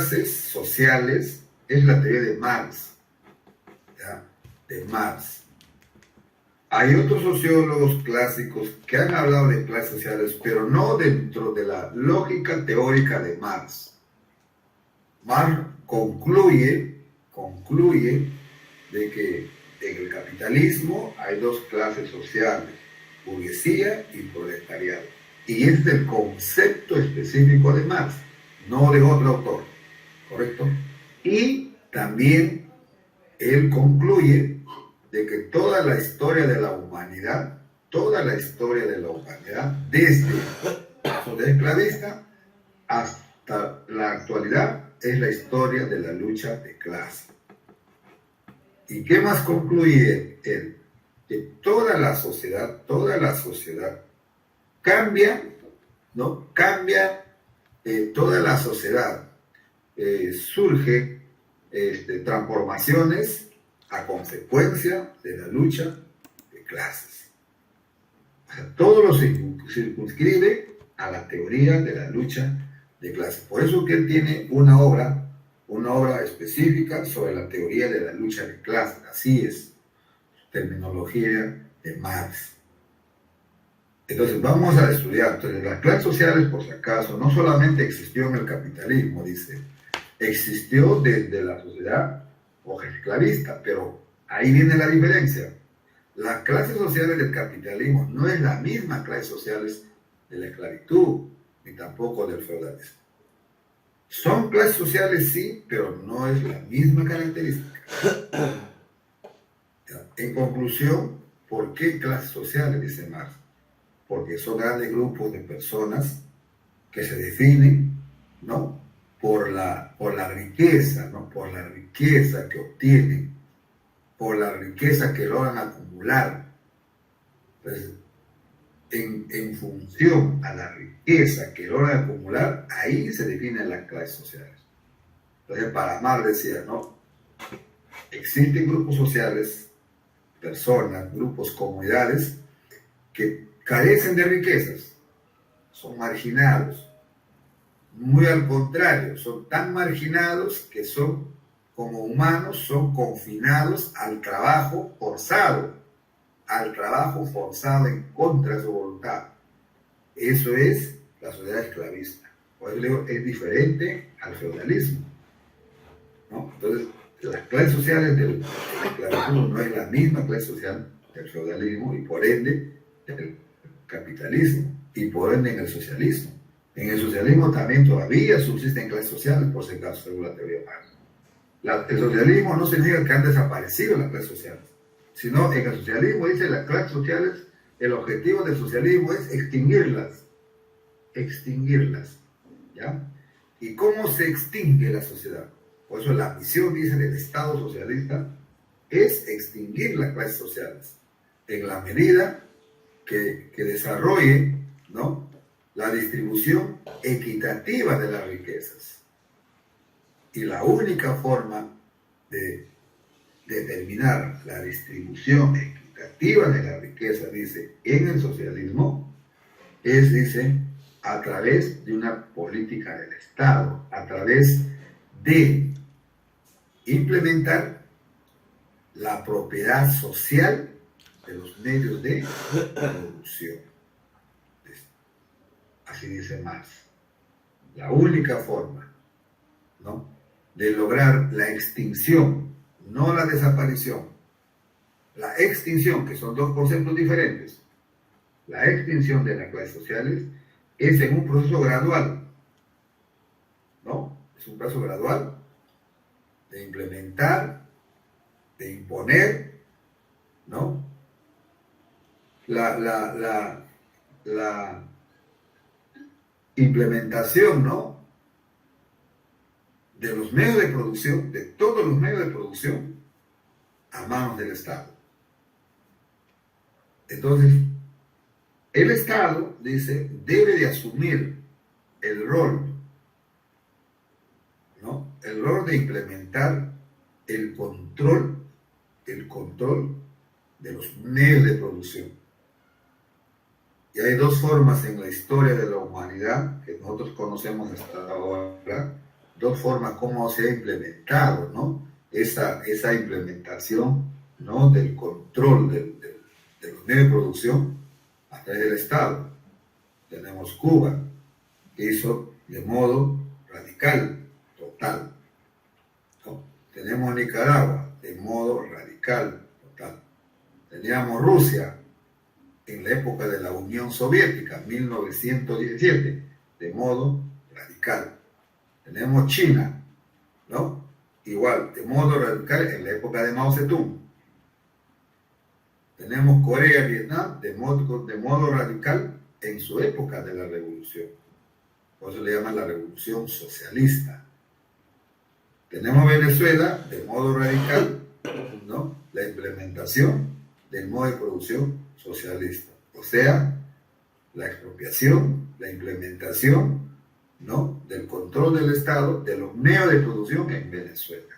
clases sociales es la teoría de Marx, ¿ya? De Marx. Hay otros sociólogos clásicos que han hablado de clases sociales, pero no dentro de la lógica teórica de Marx. Marx concluye de que en el capitalismo hay dos clases sociales, burguesía y proletariado. Y este es el concepto específico de Marx, no de otro autor, ¿correcto? Y también él concluye de que toda la historia de la humanidad, desde la sociedad esclavista hasta la actualidad, es la historia de la lucha de clase. ¿Y qué más concluye él? Que toda la sociedad cambia, ¿no? Cambia, toda la sociedad surge transformaciones a consecuencia de la lucha de clases. O sea, todo lo circunscribe a la teoría de la lucha de clases. Por eso que él tiene una obra específica sobre la teoría de la lucha de clases. Así es, terminología de Marx. Entonces vamos a estudiar. Entonces, las clases sociales, por si acaso, no solamente existió en el capitalismo, dice, existió desde la sociedad esclavista, pero ahí viene la diferencia. Las clases sociales del capitalismo no es la misma clases sociales de la esclavitud, ni tampoco del feudalismo. Son clases sociales, sí, pero no es la misma característica. En conclusión, ¿por qué clases sociales? Dice Marx. Porque son grandes grupos de personas que se definen, ¿no?, por la riqueza, ¿no?, por la riqueza que obtienen, por la riqueza que logran acumular. Entonces, en función a la riqueza que logran acumular, ahí se definen las clases sociales. Entonces, para Marx decía, ¿no?, existen grupos sociales, personas, grupos, comunidades que carecen de riquezas, son marginados. Muy al contrario, son tan marginados que son, como humanos, son confinados al trabajo forzado en contra de su voluntad. Eso es la sociedad esclavista. Por eso digo, es diferente al feudalismo, ¿no? Entonces, las clases sociales del esclavismo no es la misma clase social del feudalismo y por ende del capitalismo y por ende en el socialismo. En el socialismo también todavía subsisten clases sociales, por si acaso, según la teoría de Marx. El socialismo no significa que han desaparecido las clases sociales, sino en el socialismo, dice, las clases sociales, el objetivo del socialismo es extinguirlas, ¿ya? ¿Y cómo se extingue la sociedad? Por eso la misión, dice, del Estado socialista es extinguir las clases sociales en la medida que desarrolle, ¿no?, la distribución equitativa de las riquezas. Y la única forma de determinar la distribución equitativa de la riqueza, dice, en el socialismo, es, dice, a través de una política del Estado, a través de implementar la propiedad social de los medios de producción. Así dice Marx. La única forma, ¿no?, de lograr la extinción, no la desaparición, la extinción, que son dos conceptos diferentes, la extinción de las clases sociales es en un proceso gradual, ¿no? Es un proceso gradual de implementar, de imponer, ¿no?, la implementación, ¿no?, de los medios de producción, de todos los medios de producción, a manos del Estado. Entonces, el Estado, dice, debe de asumir el rol, ¿no?, el rol de implementar el control de los medios de producción. Y hay dos formas en la historia de la humanidad que nosotros conocemos hasta ahora dos formas como se ha implementado, ¿no? Esa implementación, ¿no? Del control de los medios de producción a través del Estado. Tenemos Cuba, que hizo de modo radical, total, ¿no? Tenemos Nicaragua, de modo radical, total. Teníamos Rusia, en la época de la Unión Soviética, 1917, de modo radical. Tenemos China, ¿no? Igual, de modo radical en la época de Mao Zedong. Tenemos Corea, Vietnam, de modo radical en su época de la revolución. Por eso le llaman la revolución socialista. Tenemos Venezuela, de modo radical, ¿no? La implementación del modo de producción socialista. O sea, la expropiación, la implementación, ¿no? Del control del Estado, de los medios de producción en Venezuela.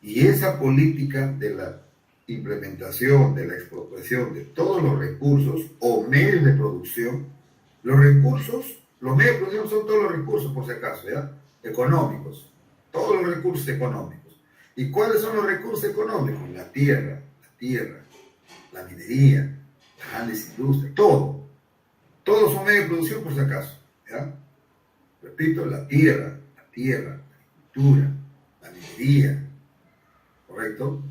Y esa política de la implementación, de la expropiación de todos los recursos o medios de producción, los recursos, los medios de producción son todos los recursos, por si acaso, ¿ya? Económicos, todos los recursos económicos. ¿Y cuáles son los recursos económicos? La tierra, la minería, las grandes industrias, todo. Todos son medios de producción, por si acaso, ¿ya? Repito, la tierra, la agricultura, la minería, ¿correcto?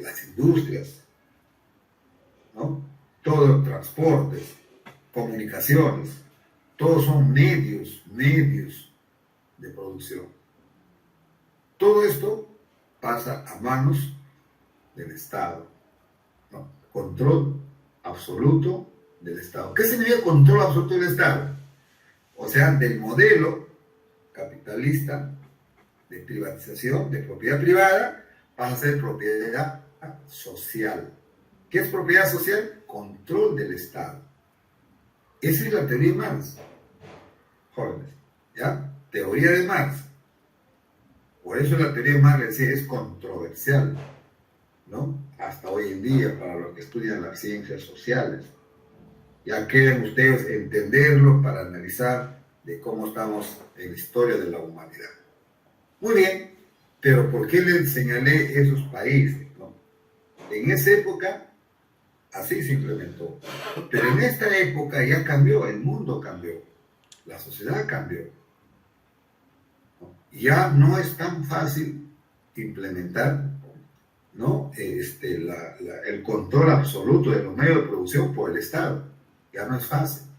Las industrias, ¿no? Todo, transportes, comunicaciones, todos son medios de producción. Todo esto pasa a manos del Estado, ¿no? Control absoluto del Estado. ¿Qué significa control absoluto del Estado? O sea, del modelo capitalista de privatización, de propiedad privada, pasa a ser propiedad social. ¿Qué es propiedad social? Control del Estado. Esa es la teoría de Marx, jóvenes, ¿ya? Teoría de Marx. Por eso la teoría de Marx es controversial, ¿no? Hasta hoy en día, para los que estudian las ciencias sociales. Ya quieren ustedes entenderlo para analizar de cómo estamos en la historia de la humanidad. Muy bien, pero ¿por qué les señalé esos países, no? En esa época, así se implementó. Pero en esta época ya cambió, el mundo cambió, la sociedad cambió, ¿no? Ya no es tan fácil implementar, ¿no? El control absoluto de los medios de producción por el Estado. Ya no es fácil.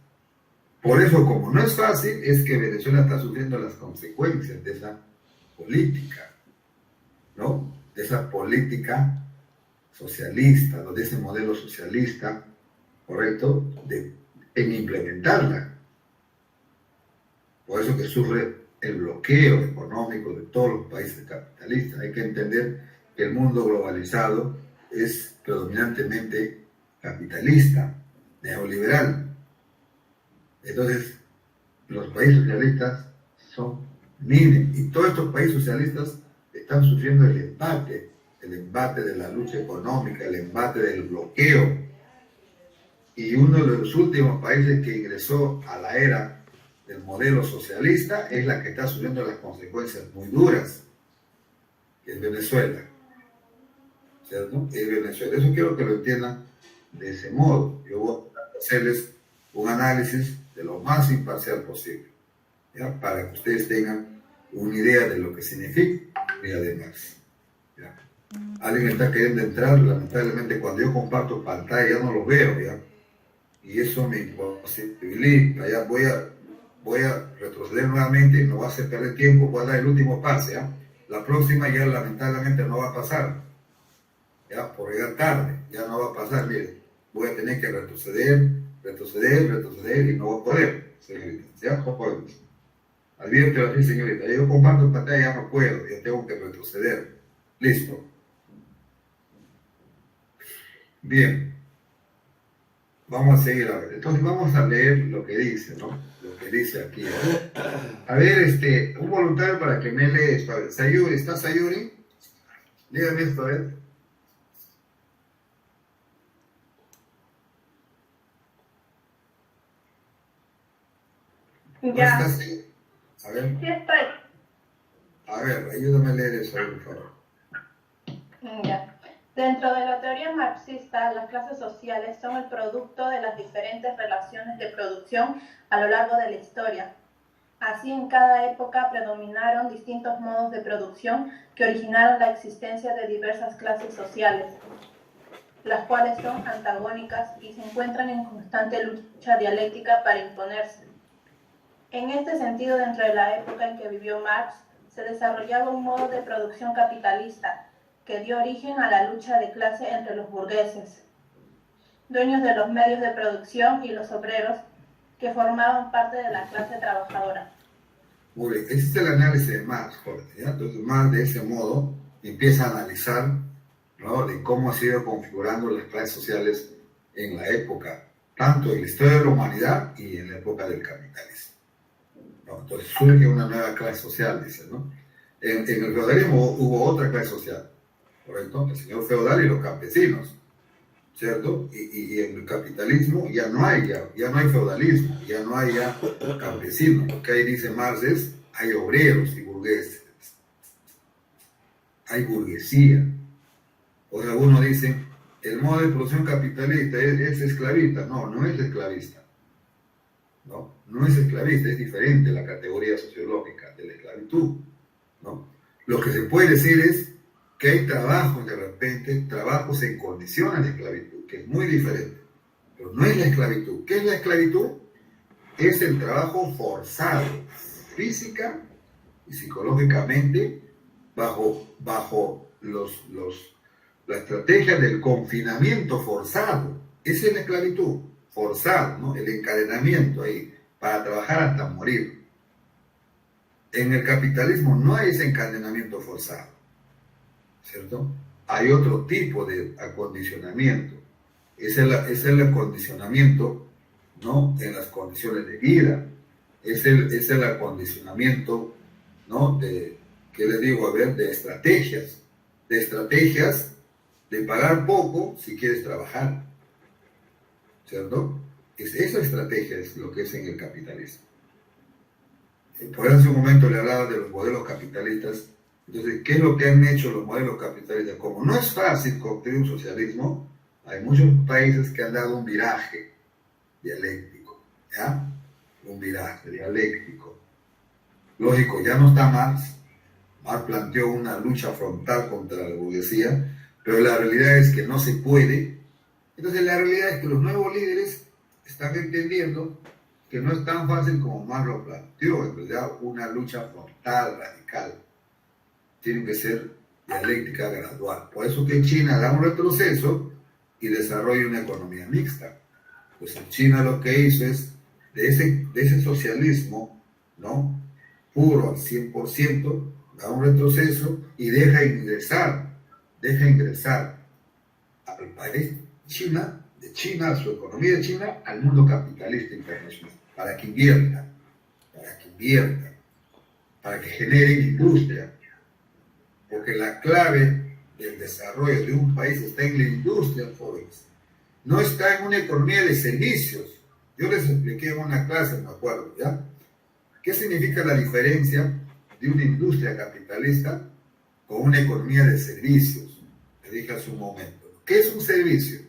Por eso, como no es fácil, es que Venezuela está sufriendo las consecuencias de esa política, ¿no? De esa política socialista, de ese modelo socialista, ¿correcto? En implementarla. Por eso que sufre el bloqueo económico de todos los países capitalistas. Hay que entender que el mundo globalizado es predominantemente capitalista, neoliberal. Entonces, los países socialistas son mínimos. Y todos estos países socialistas están sufriendo el embate de la lucha económica, el embate del bloqueo. Y uno de los últimos países que ingresó a la era del modelo socialista es la que está sufriendo las consecuencias muy duras, que es Venezuela. ¿Cierto? Es Venezuela. Eso quiero que lo entiendan de ese modo. Yo voy a hacerles un análisis de lo más imparcial posible, ¿ya? Para que ustedes tengan una idea de lo que significa la idea de Marx, ¿ya? Alguien está queriendo entrar, lamentablemente cuando yo comparto pantalla ya no lo veo, ¿ya? Y eso me imposibilita, ya voy a retroceder nuevamente, no va a hacer perder tiempo, voy a dar el último pase, ¿ya? La próxima ya lamentablemente no va a pasar, ¿ya? Por llegar tarde, ya no va a pasar, miren, voy a tener que retroceder y no voy a poder, señorita, ¿ya? Jóvenes. Adviértelo así, señorita, yo comparto pantalla, ya no puedo, ya tengo que retroceder. Listo. Bien. Vamos a seguir a ver. Entonces vamos a leer lo que dice, ¿no? Lo que dice aquí. A ver, un voluntario para que me lea esto. A ver, Sayuri, ¿está Sayuri? Dígame esto, a ver. Ya. ¿No estás? A ver. Sí estoy. ayúdame a leer eso, por favor. Ya. Dentro de la teoría marxista, las clases sociales son el producto de las diferentes relaciones de producción a lo largo de la historia. Así, en cada época predominaron distintos modos de producción que originaron la existencia de diversas clases sociales, las cuales son antagónicas y se encuentran en constante lucha dialéctica para imponerse. En este sentido, dentro de la época en que vivió Marx, se desarrollaba un modo de producción capitalista que dio origen a la lucha de clase entre los burgueses, dueños de los medios de producción, y los obreros, que formaban parte de la clase trabajadora. Muy bien, ese es el análisis de Marx, Jorge, ¿ya? Entonces Marx de ese modo empieza a analizar, ¿no?, de cómo se ido configurando las clases sociales en la época, tanto en la historia de la humanidad y en la época del capitalismo, ¿no? Entonces surge una nueva clase social, dice, ¿no? En el feudalismo hubo otra clase social, ¿correcto? El señor feudal y los campesinos, ¿cierto? Y en el capitalismo ya no hay feudalismo, ya no hay campesinos. Lo que ahí dice Marx es, hay obreros y burgueses, hay burguesía. O sea, uno dice, el modo de producción capitalista es esclavista. No, no es esclavista. No es esclavista, es diferente la categoría sociológica de la esclavitud, ¿no? Lo que se puede decir es que hay trabajos, de repente, trabajos en condiciones de esclavitud, que es muy diferente, pero no es la esclavitud. ¿Qué es la esclavitud? Es el trabajo forzado, física y psicológicamente, bajo la estrategia del confinamiento forzado. Esa es la esclavitud, forzado, ¿no? El encadenamiento ahí, para trabajar hasta morir. En el capitalismo no hay ese encadenamiento forzado, ¿cierto? Hay otro tipo de acondicionamiento. Es el acondicionamiento, ¿no?, en las condiciones de vida. Es el acondicionamiento, ¿no?, ¿qué les digo? A ver, de estrategias de pagar poco si quieres trabajar, ¿cierto? Esa estrategia es lo que es en el capitalismo. Por eso hace un momento le hablaba de los modelos capitalistas. Entonces, ¿qué es lo que han hecho los modelos capitalistas? Como no es fácil construir un socialismo, hay muchos países que han dado un viraje dialéctico, ¿ya? Un viraje dialéctico. Lógico, ya no está Marx. Marx planteó una lucha frontal contra la burguesía, pero la realidad es que no se puede. Entonces, la realidad es que los nuevos líderes están entendiendo que no es tan fácil como Marx lo planteó. En realidad, una lucha frontal, radical, tiene que ser dialéctica gradual. Por eso que China da un retroceso y desarrolla una economía mixta. Pues en China lo que hizo es, de ese socialismo, ¿no?, puro al 100%, da un retroceso y deja ingresar al país de China, a su economía de China, al mundo capitalista internacional, para que inviertan, para que generen industria, porque la clave del desarrollo de un país está en la industria, jóvenes. No está en una economía de servicios. Yo les expliqué en una clase, me acuerdo, ¿ya? ¿Qué significa la diferencia de una industria capitalista con una economía de servicios? Le dije hace un momento. ¿Qué es un servicio?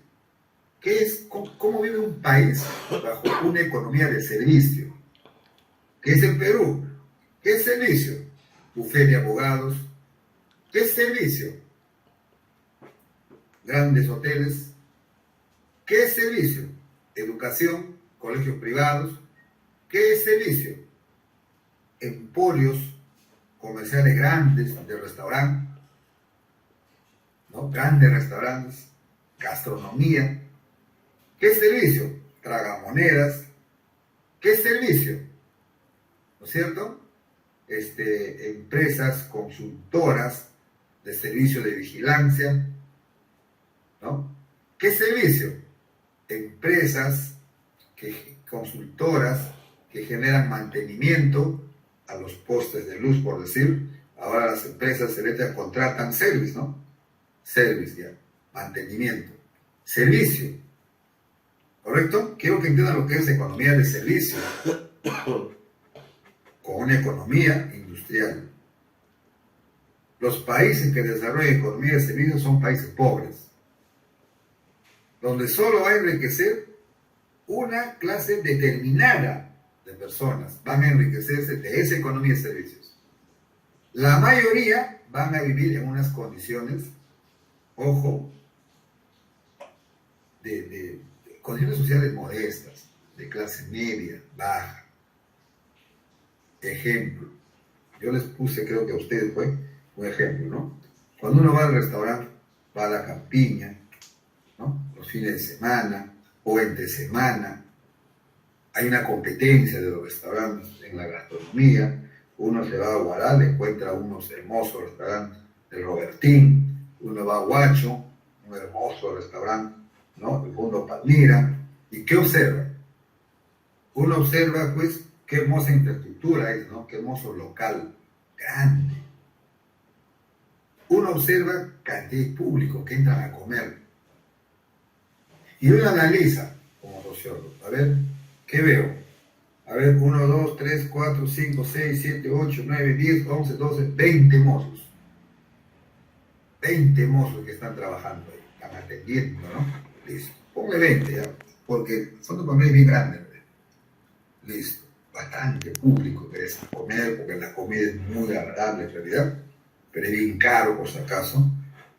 ¿Cómo vive un país bajo una economía de servicio? ¿Qué es el Perú? ¿Qué es servicio? Bufete de abogados. ¿Qué es servicio? Grandes hoteles. ¿Qué es servicio? Educación, colegios privados. ¿Qué es servicio? Emporios comerciales grandes de restaurante, ¿no? Grandes restaurantes, gastronomía. ¿Qué es servicio? Tragamonedas. ¿Qué es servicio? ¿No es cierto? Empresas consultoras de servicio de vigilancia, ¿no? ¿Qué es servicio? Empresas consultoras que generan mantenimiento a los postes de luz, por decir. Ahora las empresas eléctricas contratan service, ¿no? Service, ya. Mantenimiento. Servicio. ¿Correcto? Quiero que entiendan lo que es economía de servicio. Con una economía industrial. Los países que desarrollan economía de servicios son países pobres, donde solo va a enriquecer una clase determinada de personas, van a enriquecerse de esa economía de servicios. La mayoría van a vivir en unas condiciones, ojo, de condiciones sociales modestas, de clase media, baja. Ejemplo, yo les puse, creo que a ustedes fue un ejemplo, ¿no? Cuando uno va al restaurante, va a la campiña, ¿no? Los fines de semana o entre semana, hay una competencia de los restaurantes en la gastronomía. Uno se va a Guaral, encuentra unos hermosos restaurantes del Robertín, uno va a Huacho, un hermoso restaurante, ¿no? El Fondo Palmira. ¿Y qué observa? Uno observa, pues, qué hermosa infraestructura es, ¿no? Qué hermoso local, grande. Uno observa cantidad de público que entran a comer. Y uno analiza, como sociólogo, a ver, ¿qué veo? A ver, 1, 2, 3, 4, 5, 6, 7, 8, 9, 10, 11, 12, 20 mozos. 20 mozos que están trabajando ahí, están atendiendo, ¿no? Listo. Ponle 20 ya, porque el Fondo Palmira es bien grande, ¿no? Listo. Bastante público que es comer, porque la comida es muy agradable en realidad, pero es bien caro por si acaso.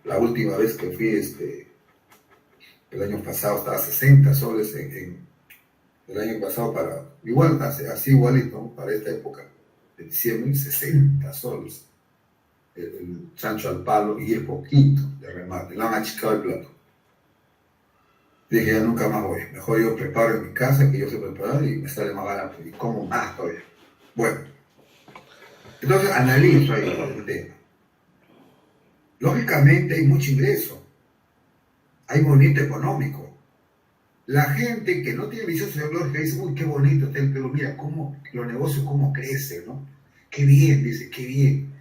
La última vez que fui, el año pasado estaba a 60 soles el año pasado igual, así igualito, ¿no? Para esta época de diciembre, 60 soles el chancho al palo y el poquito de remate, le han achicado el plato. Dije, ya nunca más voy, mejor yo preparo en mi casa, que yo sé preparar y me sale más barato y como más todavía. Bueno, entonces analizo ahí el tema. Lógicamente hay mucho ingreso, hay movimiento económico. La gente que no tiene visión sociológica dice, uy, qué bonito está el Perú, mira cómo los negocios cómo crecen, ¿no? Qué bien, dice, qué bien.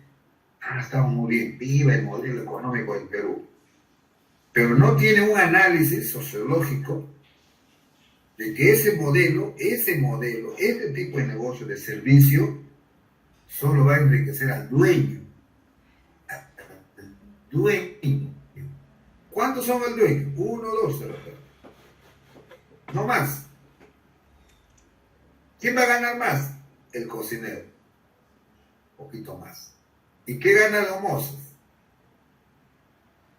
Ah, estamos muy bien, viva el modelo económico del Perú. Pero no tiene un análisis sociológico de que ese modelo, este tipo de negocio de servicio, solo va a enriquecer al dueño. Al dueño. ¿Cuántos son el dueño? 1 o 2, no más. ¿Quién va a ganar más? El cocinero. Un poquito más. ¿Y qué ganan los mozos?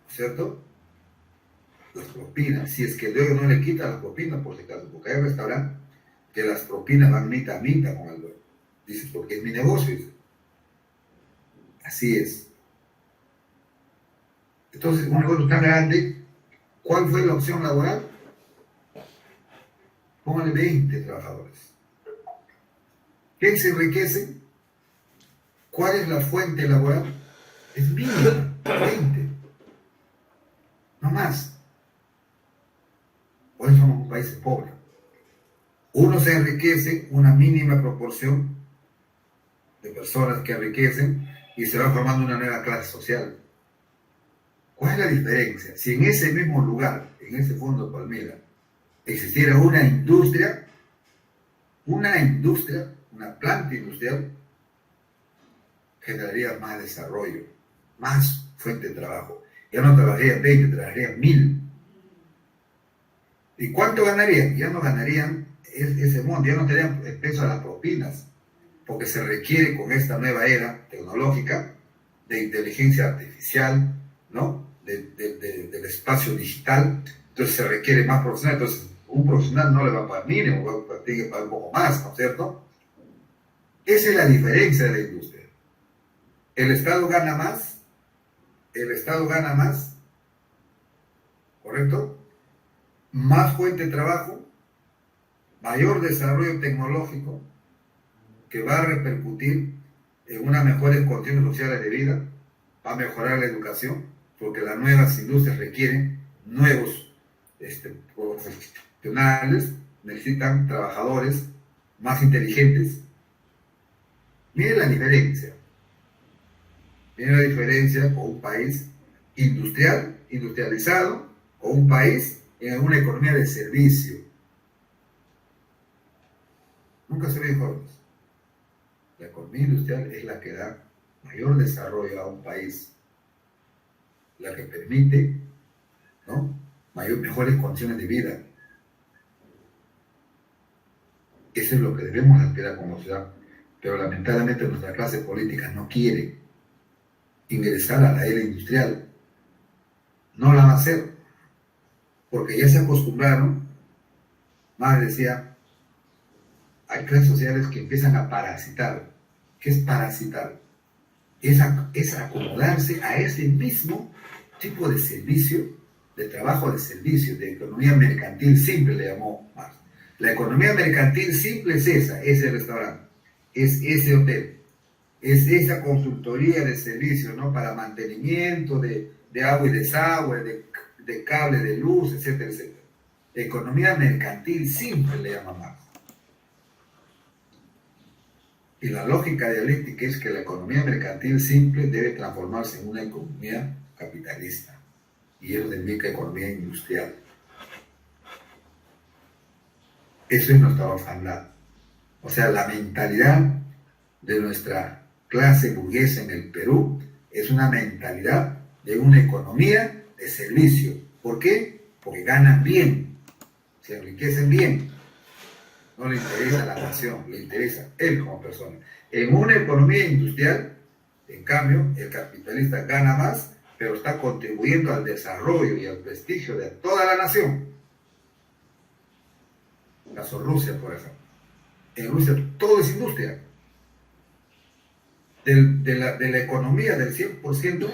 ¿Cierto? Las propinas. Si es que el dueño no le quita las propinas, por si acaso, porque hay restaurantes que las propinas van mitad a mitad con el dueño. Dice, porque es mi negocio. Dice. Así es. Entonces, un negocio tan grande, ¿cuál fue la opción laboral? Póngale 20 trabajadores. ¿Quién se enriquece? ¿Cuál es la fuente laboral? Es mínima, 20. No más. Por eso somos un país pobre. Uno se enriquece, una mínima proporción de personas que enriquecen y se va formando una nueva clase social. ¿Cuál es la diferencia? Si en ese mismo lugar, en ese Fondo Palmira, existiera una industria, una planta industrial, generaría más desarrollo, más fuente de trabajo. Ya no trabajarían 20, trabajarían 1000. ¿Y cuánto ganarían? Ya no ganarían ese monto, ya no tendrían peso a las propinas, porque se requiere con esta nueva era tecnológica de inteligencia artificial, ¿no? Del espacio digital, entonces se requiere más profesional, entonces un profesional no le va a pagar mínimo, tiene que pagar un poco más, ¿no es cierto? Esa es la diferencia de la industria. El Estado gana más, ¿correcto? Más fuente de trabajo, mayor desarrollo tecnológico, que va a repercutir en unas mejores condiciones sociales de vida, va a mejorar la educación, porque las nuevas industrias requieren nuevos profesionales, necesitan trabajadores más inteligentes. Miren la diferencia. Miren la diferencia con un país industrializado, o un país en una economía de servicio. Nunca se ven jóvenes. La economía industrial es la que da mayor desarrollo a un país, la que permite, ¿no?, mejores condiciones de vida. Eso es lo que debemos aspirar como ciudad, pero lamentablemente nuestra clase política no quiere ingresar a la era industrial. No la va a hacer, porque ya se acostumbraron. Más decía, hay clases sociales que empiezan a parasitar. ¿Qué es parasitar? Es acomodarse a ese mismo tipo de servicio, de trabajo de servicio, de economía mercantil simple, le llamó Marx. La economía mercantil simple es esa, ese restaurante, es ese hotel, es esa consultoría de servicios, ¿no?, para mantenimiento de agua y desagüe, de cable de luz, etcétera, etcétera. Economía mercantil simple le llama Marx. Y la lógica dialéctica es que la economía mercantil simple debe transformarse en una economía capitalista. Y eso significa economía industrial. Eso es nuestra orfandad. O sea, la mentalidad de nuestra clase burguesa en el Perú es una mentalidad de una economía de servicio. ¿Por qué? Porque ganan bien, se enriquecen bien. No le interesa la nación, le interesa él como persona. En una economía industrial, en cambio, el capitalista gana más, pero está contribuyendo al desarrollo y al prestigio de toda la nación. Caso Rusia, por ejemplo. En Rusia todo es industria. De la economía del 100%,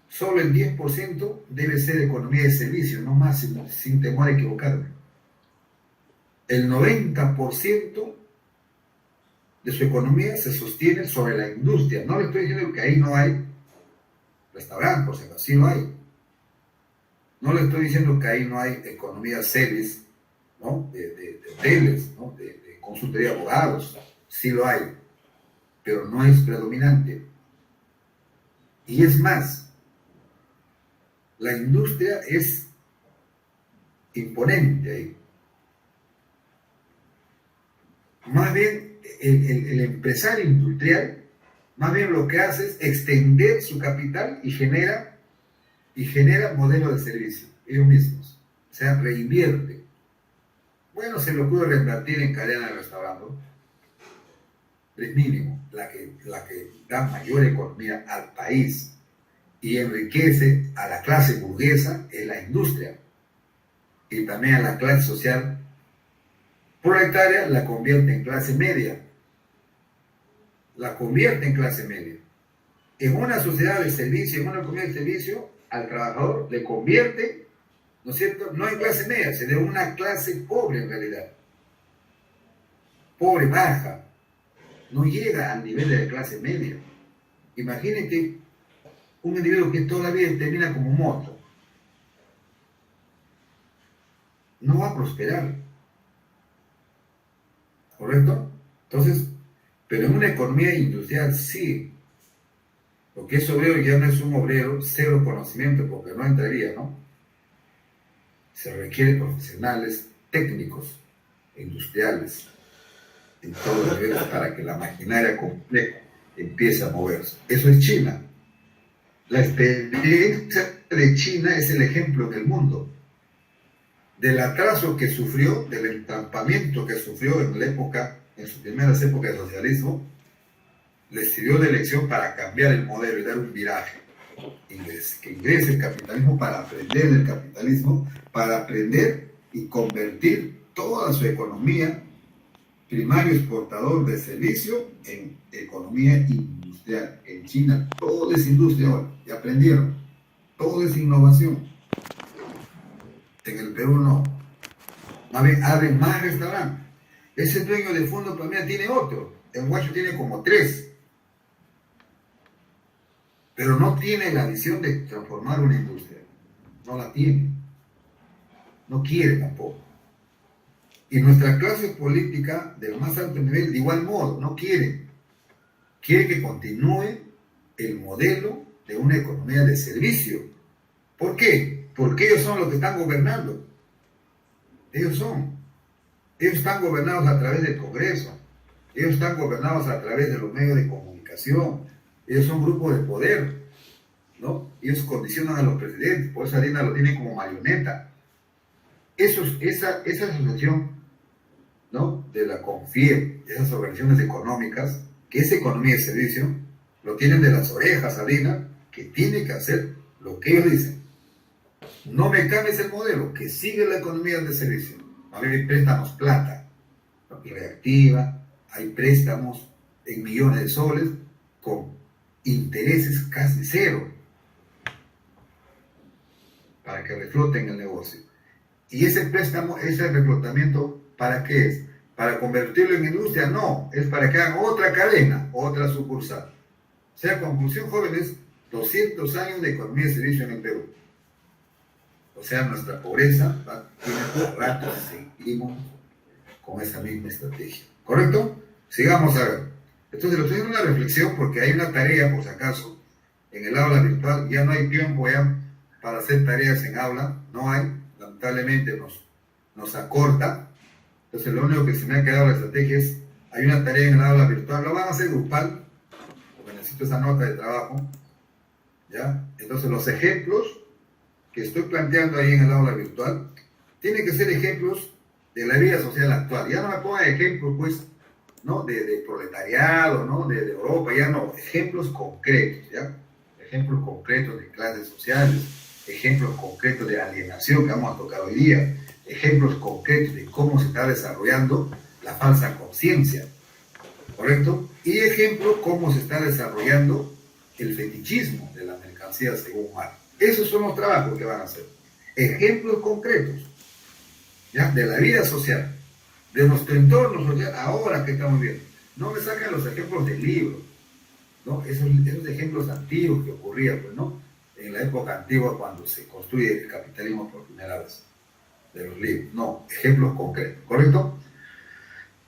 solo el 10% debe ser economía de servicio, no más, sin temor a equivocarme. El 90% de su economía se sostiene sobre la industria. No le estoy diciendo que ahí no hay restaurantes, por si acaso, sí lo hay. No le estoy diciendo que ahí no hay economía service, ¿no?, de hoteles, ¿no?, de consultoría de abogados, sí lo hay, pero no es predominante. Y es más, la industria es imponente ahí. Más bien, el empresario industrial, más bien lo que hace es extender su capital y genera modelos de servicio, ellos mismos. O sea, reinvierte. Bueno, se lo pudo reinvertir en cadena de restaurantes. Es mínimo, la que da mayor economía al país y enriquece a la clase burguesa es la industria. Y también a la clase social proletaria la convierte en clase media. La convierte en clase media. En una sociedad de servicio, en una economía de servicio, al trabajador le convierte, ¿no es cierto?, no en clase media, sino en una clase pobre en realidad. Pobre, baja. No llega al nivel de la clase media. Imagínate un individuo que todavía termina como moto. No va a prosperar. ¿Correcto? Entonces, pero en una economía industrial sí. Porque ese obrero ya no es un obrero cero conocimiento, porque no entraría, ¿no? Se requieren profesionales técnicos, industriales, en todos los niveles para que la maquinaria compleja empiece a moverse. Eso es China. La experiencia de China es el ejemplo del mundo. Del atraso que sufrió, del entrampamiento que sufrió en sus primeras épocas de socialismo, les sirvió de lección para cambiar el modelo y dar un viraje. Que ingrese el capitalismo para aprender del capitalismo, para aprender y convertir toda su economía primario exportador de servicio en economía industrial. En China todo es industria ahora, y aprendieron, todo es innovación. En el Perú no. Más bien abren más restaurantes. Ese dueño de Fondo Palmera tiene otro, en Huacho tiene como 3. Pero no tiene la visión de transformar una industria. No la tiene. No quiere tampoco. Y nuestra clase política del más alto nivel, de igual modo, no quiere. Quiere que continúe el modelo de una economía de servicio. ¿Por qué? Porque ellos son los que están gobernando. Ellos son. Ellos están gobernados a través del Congreso. Ellos están gobernados a través de los medios de comunicación. planificación, ellos son grupos de poder, ¿no? Ellos condicionan a los presidentes, por eso Arena lo tiene como marioneta. Esa asociación, ¿no? De la CONFIEP, de esas organizaciones económicas, que es economía de servicio, lo tienen de las orejas, Arena, que tiene que hacer lo que ellos dicen. No me cambies el modelo, que sigue la economía de servicio. A ver, hay préstamos plata, reactiva, hay préstamos en millones de soles con intereses casi cero para que refloten el negocio. Y ese préstamo, ese reflotamiento, ¿para qué es? ¿Para convertirlo en industria? No, es para que hagan otra cadena, otra sucursal. O sea, conclusión, jóvenes, 200 años de economía de servicio en el Perú. O sea, nuestra pobreza tiene por rato y seguimos con esa misma estrategia. ¿Correcto? Sigamos a ver. Entonces, lo estoy haciendo una reflexión porque hay una tarea, por si acaso, en el aula virtual. Ya no hay tiempo ya para hacer tareas en aula. No hay. Lamentablemente nos acorta. Entonces, lo único que se me ha quedado la estrategia es, hay una tarea en el aula virtual. Lo van a hacer grupal, porque necesito esa nota de trabajo. ¿Ya? Entonces, los ejemplos que estoy planteando ahí en el aula virtual tienen que ser ejemplos de la vida social actual. Ya no me pongan ejemplos, pues, ¿no? De proletariado, ¿no? De Europa, ya no. Ejemplos concretos, ¿ya? Ejemplos concretos de clases sociales, ejemplos concretos de alienación que vamos a tocar hoy día, ejemplos concretos de cómo se está desarrollando la falsa conciencia, ¿correcto? Y ejemplos cómo se está desarrollando el fetichismo de la mercancía según Marx. Esos son los trabajos que van a hacer. Ejemplos concretos, ¿ya? De la vida social, de nuestro entorno social, ahora que estamos viendo. No me sacan los ejemplos del libro, ¿no? Esos ejemplos antiguos que ocurrían, pues, ¿no? En la época antigua cuando se construye el capitalismo por primera vez, de los libros. No, ejemplos concretos, ¿correcto?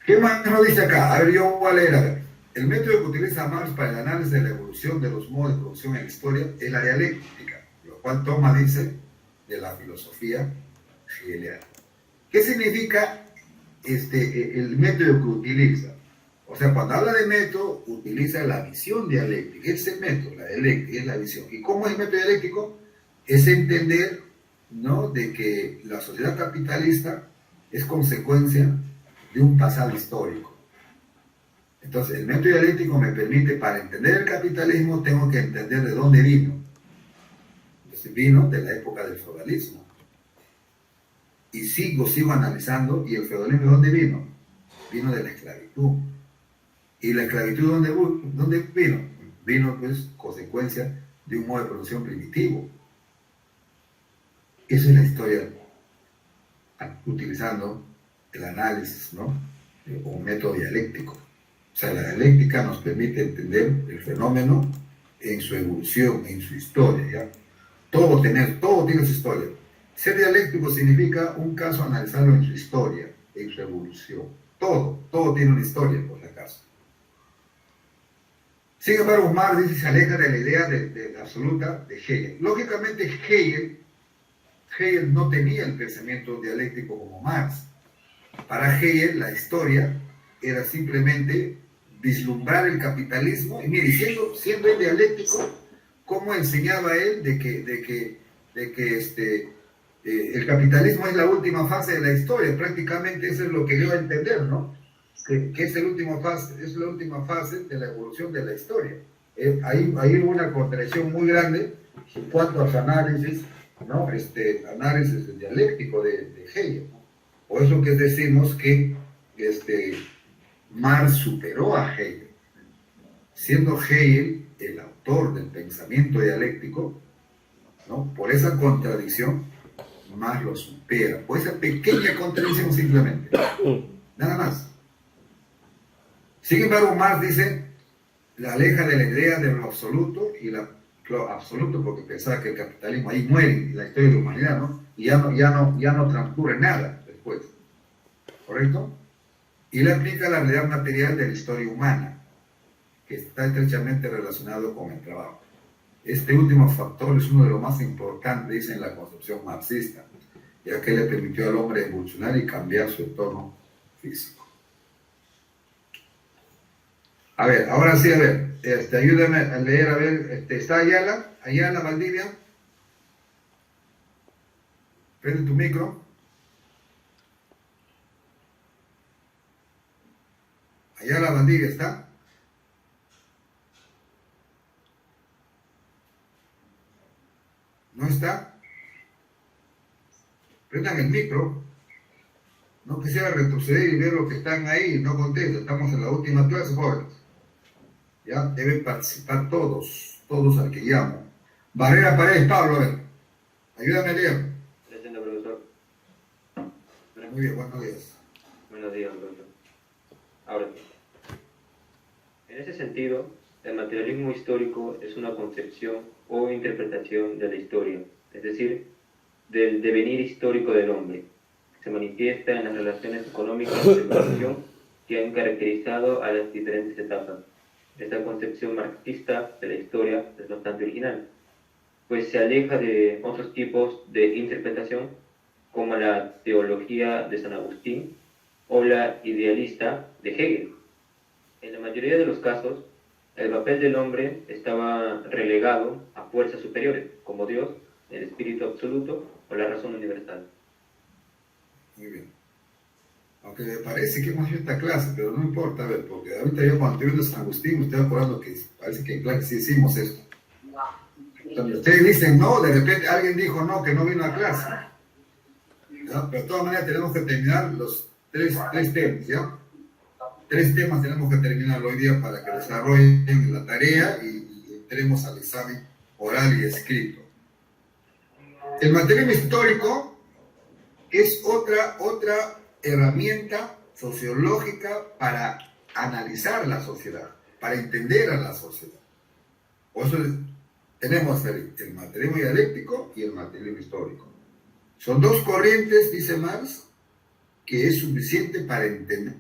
¿Qué más nos dice acá? A ver, yo voy a leer, a ver. El método que utiliza Marx para el análisis de la evolución de los modos de producción en la historia es la dialéctica, lo cual toma, dice, de la filosofía hegeliana. ¿Qué significa el método que utiliza? O sea, cuando habla de método, utiliza la visión dialéctica. Es el método, la dialéctica, es la visión. ¿Y cómo es el método dialéctico? Es entender, ¿no?, de que la sociedad capitalista es consecuencia de un pasado histórico. Entonces, el método dialéctico me permite, para entender el capitalismo, tengo que entender de dónde vino. Entonces, vino de la época del feudalismo. Y sigo analizando, ¿y el feudalismo de dónde vino? Vino de la esclavitud. ¿Y la esclavitud dónde vino? Vino, pues, consecuencia de un modo de producción primitivo. Esa es la historia, utilizando el análisis, ¿no?, un método dialéctico. O sea, la dialéctica nos permite entender el fenómeno en su evolución, en su historia, ¿ya? Todo tiene su historia. Ser dialéctico significa un caso analizarlo en su historia, en su evolución. Todo tiene una historia, por si acaso. Sin embargo, Marx dice, se aleja de la idea de absoluta de Hegel. Lógicamente, Hegel no tenía el pensamiento dialéctico como Marx. Para Hegel, la historia era simplemente vislumbrar el capitalismo, y mire, siendo dialéctico, como enseñaba él de que el capitalismo es la última fase de la historia. Prácticamente eso es lo que dio a entender, ¿no? Que es la última fase de la evolución de la historia. Hay una contradicción muy grande en cuanto a su análisis, ¿no? Análisis dialéctico de Hegel, ¿no? Por eso que decimos que Marx superó a Hegel, siendo Hegel el autor del pensamiento dialéctico, ¿no? Por esa contradicción, Marx lo supera, por esa pequeña contradicción simplemente, nada más. Sin embargo, Marx dice, la aleja de la idea de lo absoluto, lo absoluto porque pensaba que el capitalismo ahí muere, y la historia de la humanidad, ¿no? Y ya no transcurre nada después, ¿correcto? Y le aplica la realidad material de la historia humana, que está estrechamente relacionado con el trabajo. Este último factor es uno de los más importantes, dice, en la concepción marxista, ya que le permitió al hombre evolucionar y cambiar su entorno físico. A ver, ahora sí, a ver, ayúdame a leer, a ver, ¿está Ayala Valdivia? Prende tu micro. Ayala Valdivia, ¿está? ¿No está? Prendan el micro. No quisiera retroceder y ver lo que están ahí, no contesto, estamos en la última clase, jóvenes. Ya deben participar todos al que llamo. Barrera Paredes, Pablo, a ver, ayúdame a leer. Presente, profesor. Muy bien, buenos días. Buenos días, profesor. Ahora sí. En ese sentido, el materialismo histórico es una concepción o interpretación de la historia, es decir, del devenir histórico del hombre. Se manifiesta en las relaciones económicas de producción que han caracterizado a las diferentes etapas. Esta concepción marxista de la historia es bastante original, pues se aleja de otros tipos de interpretación como la teología de San Agustín o la idealista de Hegel. En la mayoría de los casos, el papel del hombre estaba relegado a fuerzas superiores, como Dios, el espíritu absoluto o la razón universal. Muy bien. Aunque me parece que hemos hecho esta clase, pero no importa, a ver, porque ahorita yo cuando estoy viendo San Agustín, me estoy acordando que parece que en clase sí hicimos esto. Cuando ustedes dicen no, de repente alguien dijo no, que no vino a clase. ¿Ya? Pero de todas maneras tenemos que terminar los tres temas, ¿ya? 3 temas tenemos que terminar hoy día para que desarrollen la tarea y entremos al examen oral y escrito. El materialismo histórico es otra herramienta sociológica para analizar la sociedad, para entender a la sociedad. Por eso tenemos el materialismo dialéctico y el materialismo histórico. Son 2 corrientes, dice Marx, que es suficiente para entender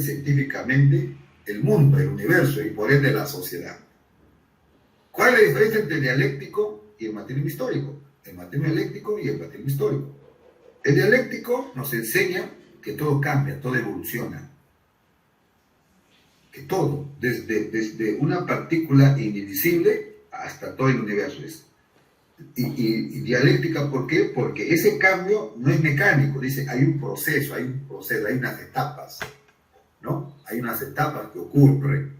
científicamente el mundo, el universo y por ende la sociedad. ¿Cuál es la diferencia entre el dialéctico y el materialismo histórico? El materialismo dialéctico y el materialismo histórico. El dialéctico nos enseña que todo cambia, todo evoluciona. Que todo, desde una partícula indivisible hasta todo el universo. Y dialéctica, ¿por qué? Porque ese cambio no es mecánico, dice, hay un proceso, hay unas etapas, ¿no? Hay unas etapas que ocurren,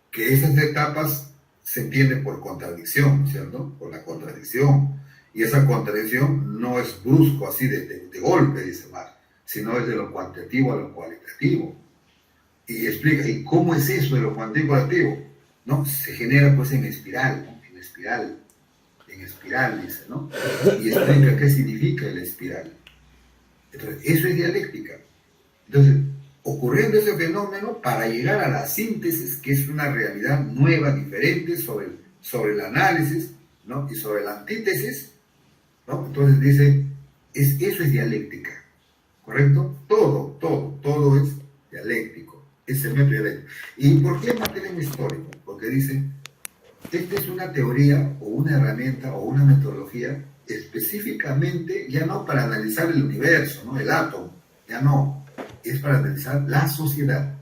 que esas etapas se entienden por contradicción, ¿cierto? Por la contradicción. Y esa contradicción no es brusco, así de golpe, dice Marx, sino es de lo cuantitativo a lo cualitativo. Y explica, ¿y cómo es eso de lo cuantitativo a lo cualitativo? ¿No? Se genera pues en espiral, ¿no? En espiral, dice, ¿no? Y explica qué significa la espiral. Entonces, eso es dialéctica. Entonces, ocurriendo ese fenómeno para llegar a la síntesis, que es una realidad nueva, diferente sobre el análisis, ¿no? Y sobre la antítesis, ¿no? Entonces dice, eso es dialéctica, ¿correcto? Todo es dialéctico, es el método dialéctico. ¿Y por qué materialismo histórico? Porque dice, esta es una teoría o una herramienta o una metodología específicamente, ya no para analizar el universo, ¿no? El átomo, ya no, es para analizar la sociedad,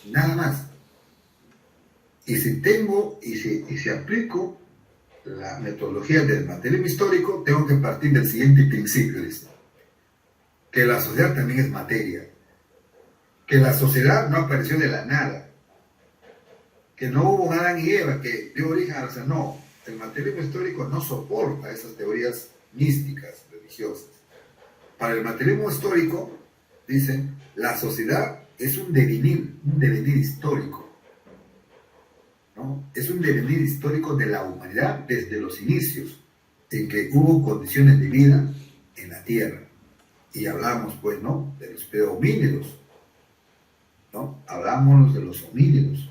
nada más. Y si aplico la metodología del materialismo histórico, tengo que partir del siguiente principio, dice, que la sociedad también es materia, que la sociedad no apareció de la nada, que no hubo un Adán y Eva que dio origen a la sociedad. No, el materialismo histórico no soporta esas teorías místicas, religiosas. Para el materialismo histórico, dicen, la sociedad es un devenir histórico, ¿no? Es un devenir histórico de la humanidad desde los inicios, en que hubo condiciones de vida en la Tierra. Y hablamos, pues, ¿no? De los prehomínidos, ¿no? Hablamos de los homínidos,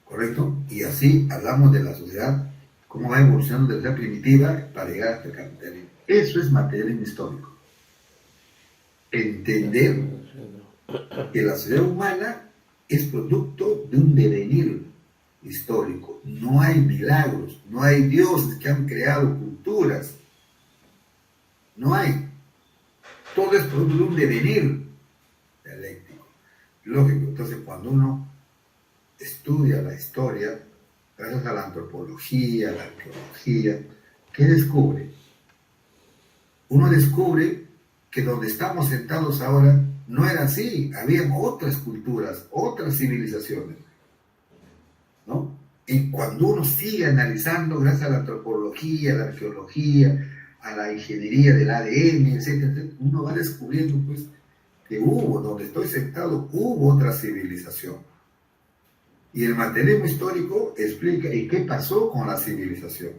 ¿correcto? Y así hablamos de la sociedad, cómo va evolucionando desde la primitiva para llegar hasta el capitalismo. Eso es materialismo histórico. Entender que la sociedad humana es producto de un devenir histórico. No hay milagros, no hay dioses que han creado culturas. No hay. Todo es producto de un devenir dialéctico. lógico. Entonces, cuando uno estudia la historia, gracias a la antropología, a la arqueología, ¿qué descubre? Uno descubre que donde estamos sentados ahora no era así, había otras culturas, otras civilizaciones, ¿no? Y cuando uno sigue analizando, gracias a la antropología, a la arqueología, a la ingeniería del ADN, etcétera, etcétera, uno va descubriendo, pues, que donde estoy sentado, hubo otra civilización. Y el materialismo histórico explica ¿y qué pasó con la civilización?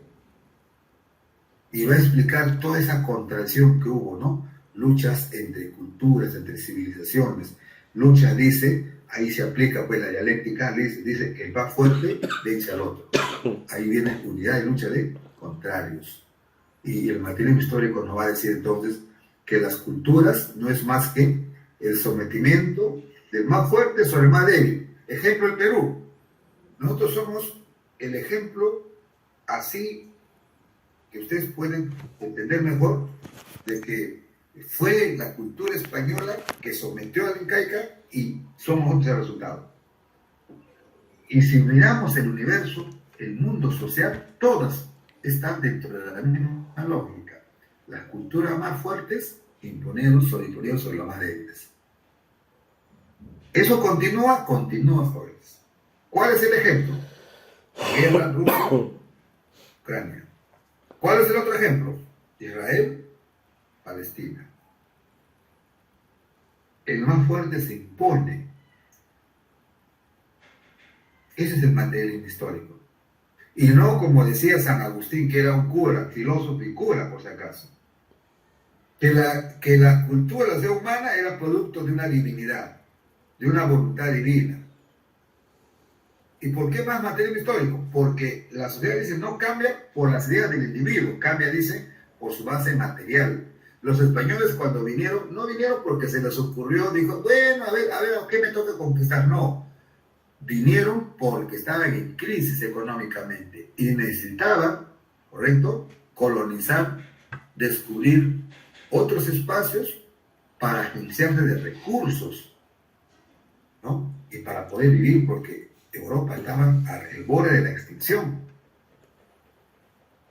Y va a explicar toda esa contradicción que hubo, ¿no? Luchas entre culturas, entre civilizaciones. Lucha, dice, ahí se aplica pues la dialéctica, dice que el más fuerte vence al otro. Ahí viene unidad y lucha de contrarios. Y el materialismo histórico nos va a decir entonces que las culturas no es más que el sometimiento del más fuerte sobre el más débil. Ejemplo, el Perú. Nosotros somos el ejemplo así que ustedes pueden entender mejor de que fue la cultura española que sometió a la incaica y somos ese resultado. Y si miramos el universo, el mundo social, todas están dentro de la misma lógica. Las culturas más fuertes imponieron su territorio sobre las más débiles. Eso continúa jóvenes. ¿Cuál es el ejemplo? Guerra Rusia-Ucrania. ¿Cuál es el otro ejemplo? Israel-Palestina. El más fuerte se impone. Ese es el materialismo histórico. Y no como decía San Agustín, que era un cura, filósofo y cura, por si acaso. Que la cultura de la sociedad humana era producto de una divinidad, de una voluntad divina. ¿Y por qué más materialismo histórico? Porque la sociedad, dice, no cambia por las ideas del individuo, cambia, dice, por su base material. Los españoles cuando vinieron, no vinieron porque se les ocurrió, dijo, bueno, a ver, ¿qué me toca conquistar? No, vinieron porque estaban en crisis económicamente y necesitaban, ¿correcto?, colonizar, descubrir otros espacios para agenciarse de recursos, ¿no? Y para poder vivir, porque Europa estaba al borde de la extinción.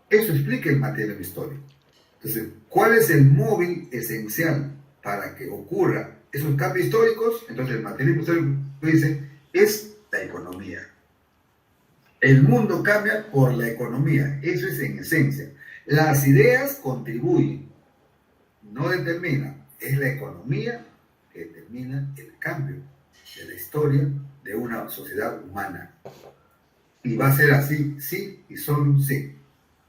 Eso explica el materialismo histórico. Entonces, ¿cuál es el móvil esencial para que ocurra esos cambios históricos? Entonces, el materialismo histórico dice, es la economía. El mundo cambia por la economía. Eso es en esencia. Las ideas contribuyen, no determinan. Es la economía que determina el cambio de la historia de una sociedad humana. Y va a ser así, sí y solo sí.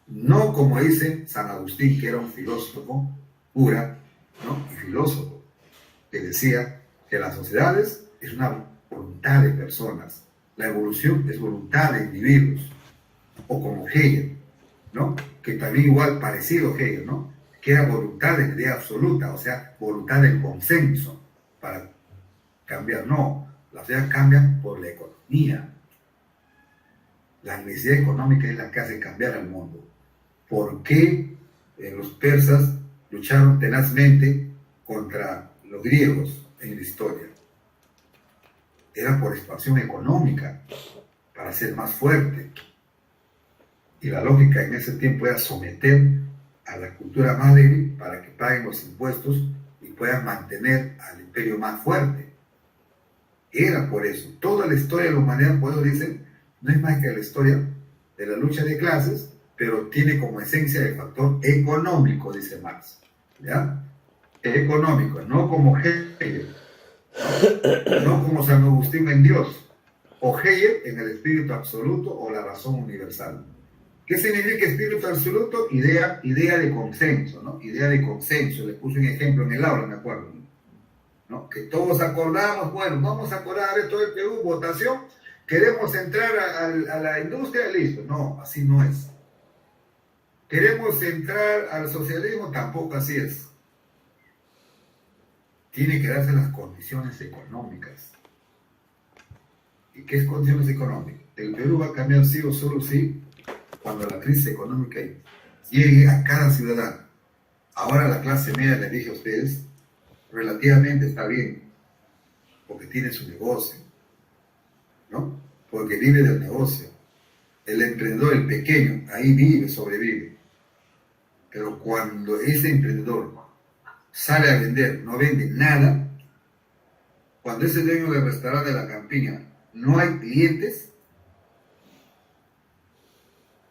No como dice San Agustín, que era un filósofo, cura, ¿no?, y filósofo, que decía que las sociedades es una voluntad de personas, la evolución es voluntad de individuos, o como Hegel, ¿no?, que también igual parecido a Hegel, ¿no?, que era voluntad de idea absoluta, o sea, voluntad del consenso para cambiar. No, la sociedad cambia por la economía. La necesidad económica es la que hace cambiar al mundo. ¿Por qué los persas lucharon tenazmente contra los griegos en la historia? Era por expansión económica, para ser más fuerte. Y la lógica en ese tiempo era someter a la cultura más débil para que paguen los impuestos y puedan mantener al imperio más fuerte. Era por eso. Toda la historia de la humanidad, por eso dicen, no es más que la historia de la lucha de clases, pero tiene como esencia el factor económico, dice Marx. ¿Ya? Económico, no como Hegel, no como San Agustín en Dios, o Hegel en el espíritu absoluto o la razón universal. ¿Qué significa espíritu absoluto? Idea de consenso, ¿no? Idea de consenso. Le puse un ejemplo en el aula, me acuerdo, ¿no? Que todos acordamos, bueno, vamos a acordar esto del Perú, votación, queremos entrar a la industria, listo. No, así no es. Queremos entrar al socialismo, tampoco así es. Tiene que darse las condiciones económicas. ¿Y qué es condiciones económicas? El Perú va a cambiar sí o solo sí cuando la crisis económica llegue a cada ciudadano. Ahora la clase media, les dije a ustedes, relativamente está bien. porque tiene su negocio, ¿no? Porque vive del negocio. El emprendedor, el pequeño, ahí vive, sobrevive. Pero cuando ese emprendedor sale a vender, no vende nada, cuando ese dueño del restaurante de la campiña no hay clientes,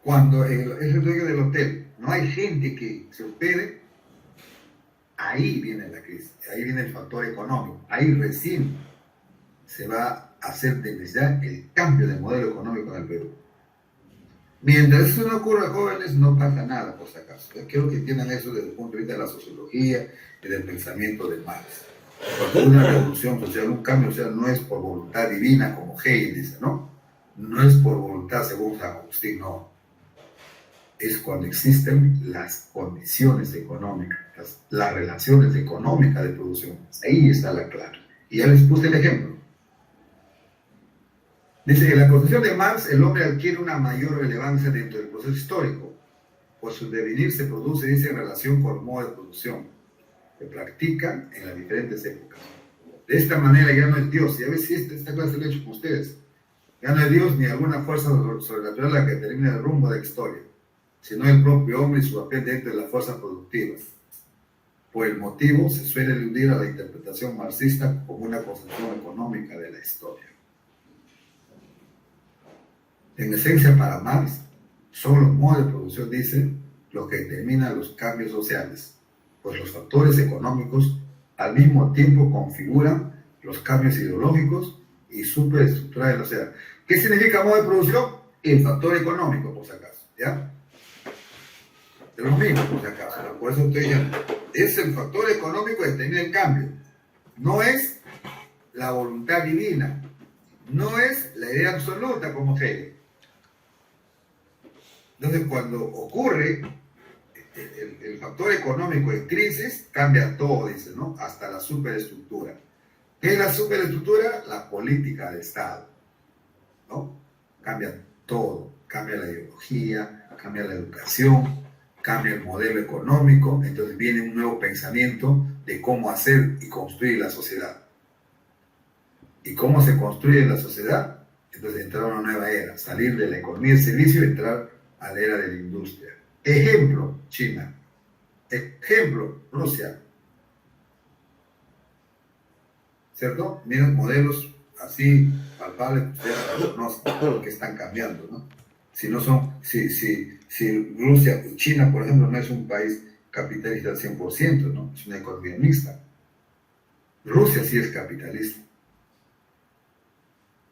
cuando es el dueño del hotel no hay gente que se hospede, ahí viene la crisis, ahí viene el factor económico, ahí recién se va a hacer de necesidad el cambio de modelo económico en el Perú. Mientras eso no ocurra, jóvenes, no pasa nada, por si acaso. Yo quiero que entiendan eso desde el punto de vista de la sociología y del pensamiento de Marx. Porque una revolución social, un cambio social, no es por voluntad divina, como Hegel dice, ¿no? No es por voluntad según San Agustín, no. Es cuando existen las condiciones económicas, las relaciones económicas de producción. Ahí está la clave. Y ya les puse el ejemplo. Dice que en la concepción de Marx, el hombre adquiere una mayor relevancia dentro del proceso histórico, pues su devenir se produce, dice, en relación con el modo de producción que practican en las diferentes épocas. De esta manera ya no es Dios, ya ves si esta clase lo he hecho con ustedes, ya no es Dios ni alguna fuerza sobrenatural la que determina el rumbo de la historia, sino el propio hombre y su papel dentro de las fuerzas productivas. Por el motivo se suele eludir a la interpretación marxista como una concepción económica de la historia. En esencia, para Marx, son los modos de producción, dice, lo que determinan los cambios sociales, pues los factores económicos al mismo tiempo configuran los cambios ideológicos y superestructurales de la sociedad. ¿Qué significa modo de producción? El factor económico, por si acaso, ¿ya? Es lo mismo, por si acaso, por eso estoy diciendo, es el factor económico que determina el cambio, no es la voluntad divina, no es la idea absoluta como Hegel. Entonces, cuando ocurre el factor económico en crisis, cambia todo, dice, ¿no? Hasta la superestructura. ¿Qué es la superestructura? La política de Estado, ¿no? Cambia todo, cambia la ideología, cambia la educación, cambia el modelo económico, entonces viene un nuevo pensamiento de cómo hacer y construir la sociedad. ¿Y cómo se construye la sociedad? Entonces entrar a una nueva era, salir de la economía de servicio y entrar a la era de la industria. Ejemplo, China. Ejemplo, Rusia. ¿Cierto? Miren modelos así palpables, ustedes conocen que están cambiando, ¿no? Si no son, si Rusia y China, por ejemplo, no es un país capitalista al 100%, ¿no? Es una economía mixta. Rusia sí es capitalista.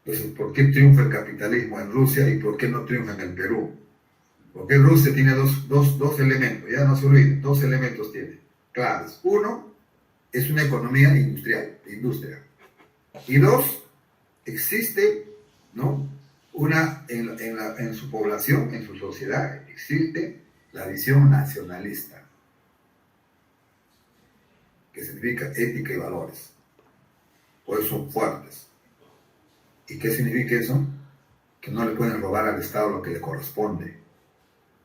Entonces, ¿por qué triunfa el capitalismo en Rusia y por qué no triunfa en el Perú? Porque Rusia tiene dos elementos, ya no se olviden, dos elementos tiene claves. Uno, es una economía industrial, industria. Y dos, existe, ¿no? En su población, en su sociedad, existe la visión nacionalista, que significa ética y valores. Por eso son fuertes. ¿Y qué significa eso? Que no le pueden robar al Estado lo que le corresponde,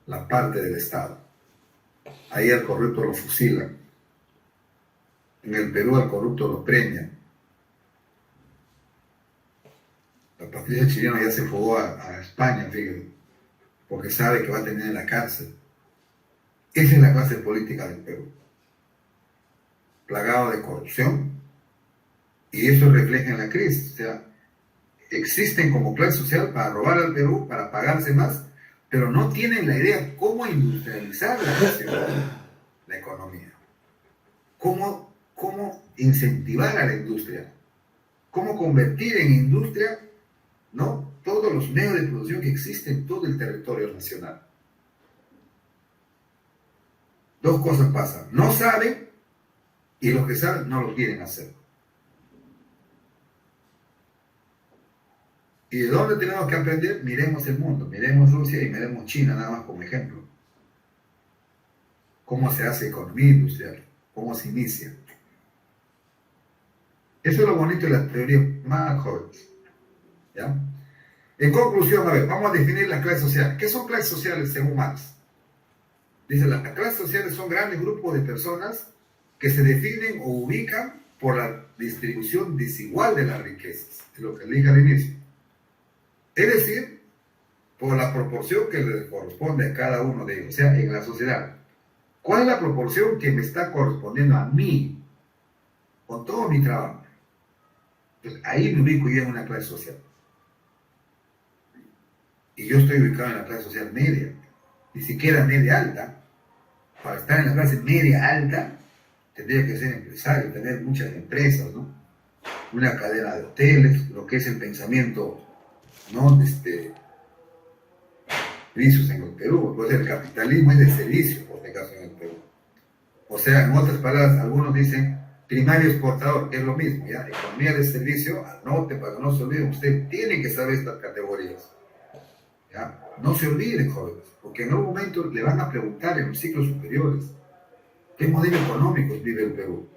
la parte del Estado. Ahí al corrupto lo fusilan. En el Perú al corrupto lo premian. La Patricia Chiriano ya se fugó a España, fíjense, porque sabe que va a tener en la cárcel. Esa es la clase política del Perú, plagado de corrupción, y eso refleja en la crisis. O sea, existen como clase social para robar al Perú, para pagarse más, pero no tienen la idea cómo industrializar la nación, la economía, cómo incentivar a la industria, cómo convertir en industria, ¿no?, todos los medios de producción que existen en todo el territorio nacional. Dos cosas pasan: no saben, y los que saben no lo quieren hacer. ¿Y de dónde tenemos que aprender? Miremos el mundo, miremos Rusia y miremos China, nada más como ejemplo. Cómo se hace economía industrial, cómo se inicia. Eso es lo bonito de la teoría Marx, ¿ya? En conclusión, a ver, vamos a definir las clases sociales. ¿Qué son clases sociales según Marx? Dice, las clases sociales son grandes grupos de personas que se definen o ubican por la distribución desigual de las riquezas, es lo que dije al inicio. Es decir, por la proporción que le corresponde a cada uno de ellos, o sea, en la sociedad. ¿Cuál es la proporción que me está correspondiendo a mí con todo mi trabajo? Pues ahí me ubico yo en una clase social. Y yo estoy ubicado en la clase social media, ni siquiera media alta. Para estar en la clase media alta, tendría que ser empresario, tener muchas empresas, ¿no? Una cadena de hoteles, lo que es el pensamiento, ¿no? Servicios en el Perú, pues el capitalismo es de servicio, por este caso en el Perú. O sea, en otras palabras, algunos dicen primario exportador, que es lo mismo, ¿ya? Economía de servicio, anote para que no se olviden, usted tiene que saber estas categorías, ¿ya? No se olviden, jóvenes, porque en algún momento le van a preguntar en los ciclos superiores, ¿qué modelo económico vive el Perú?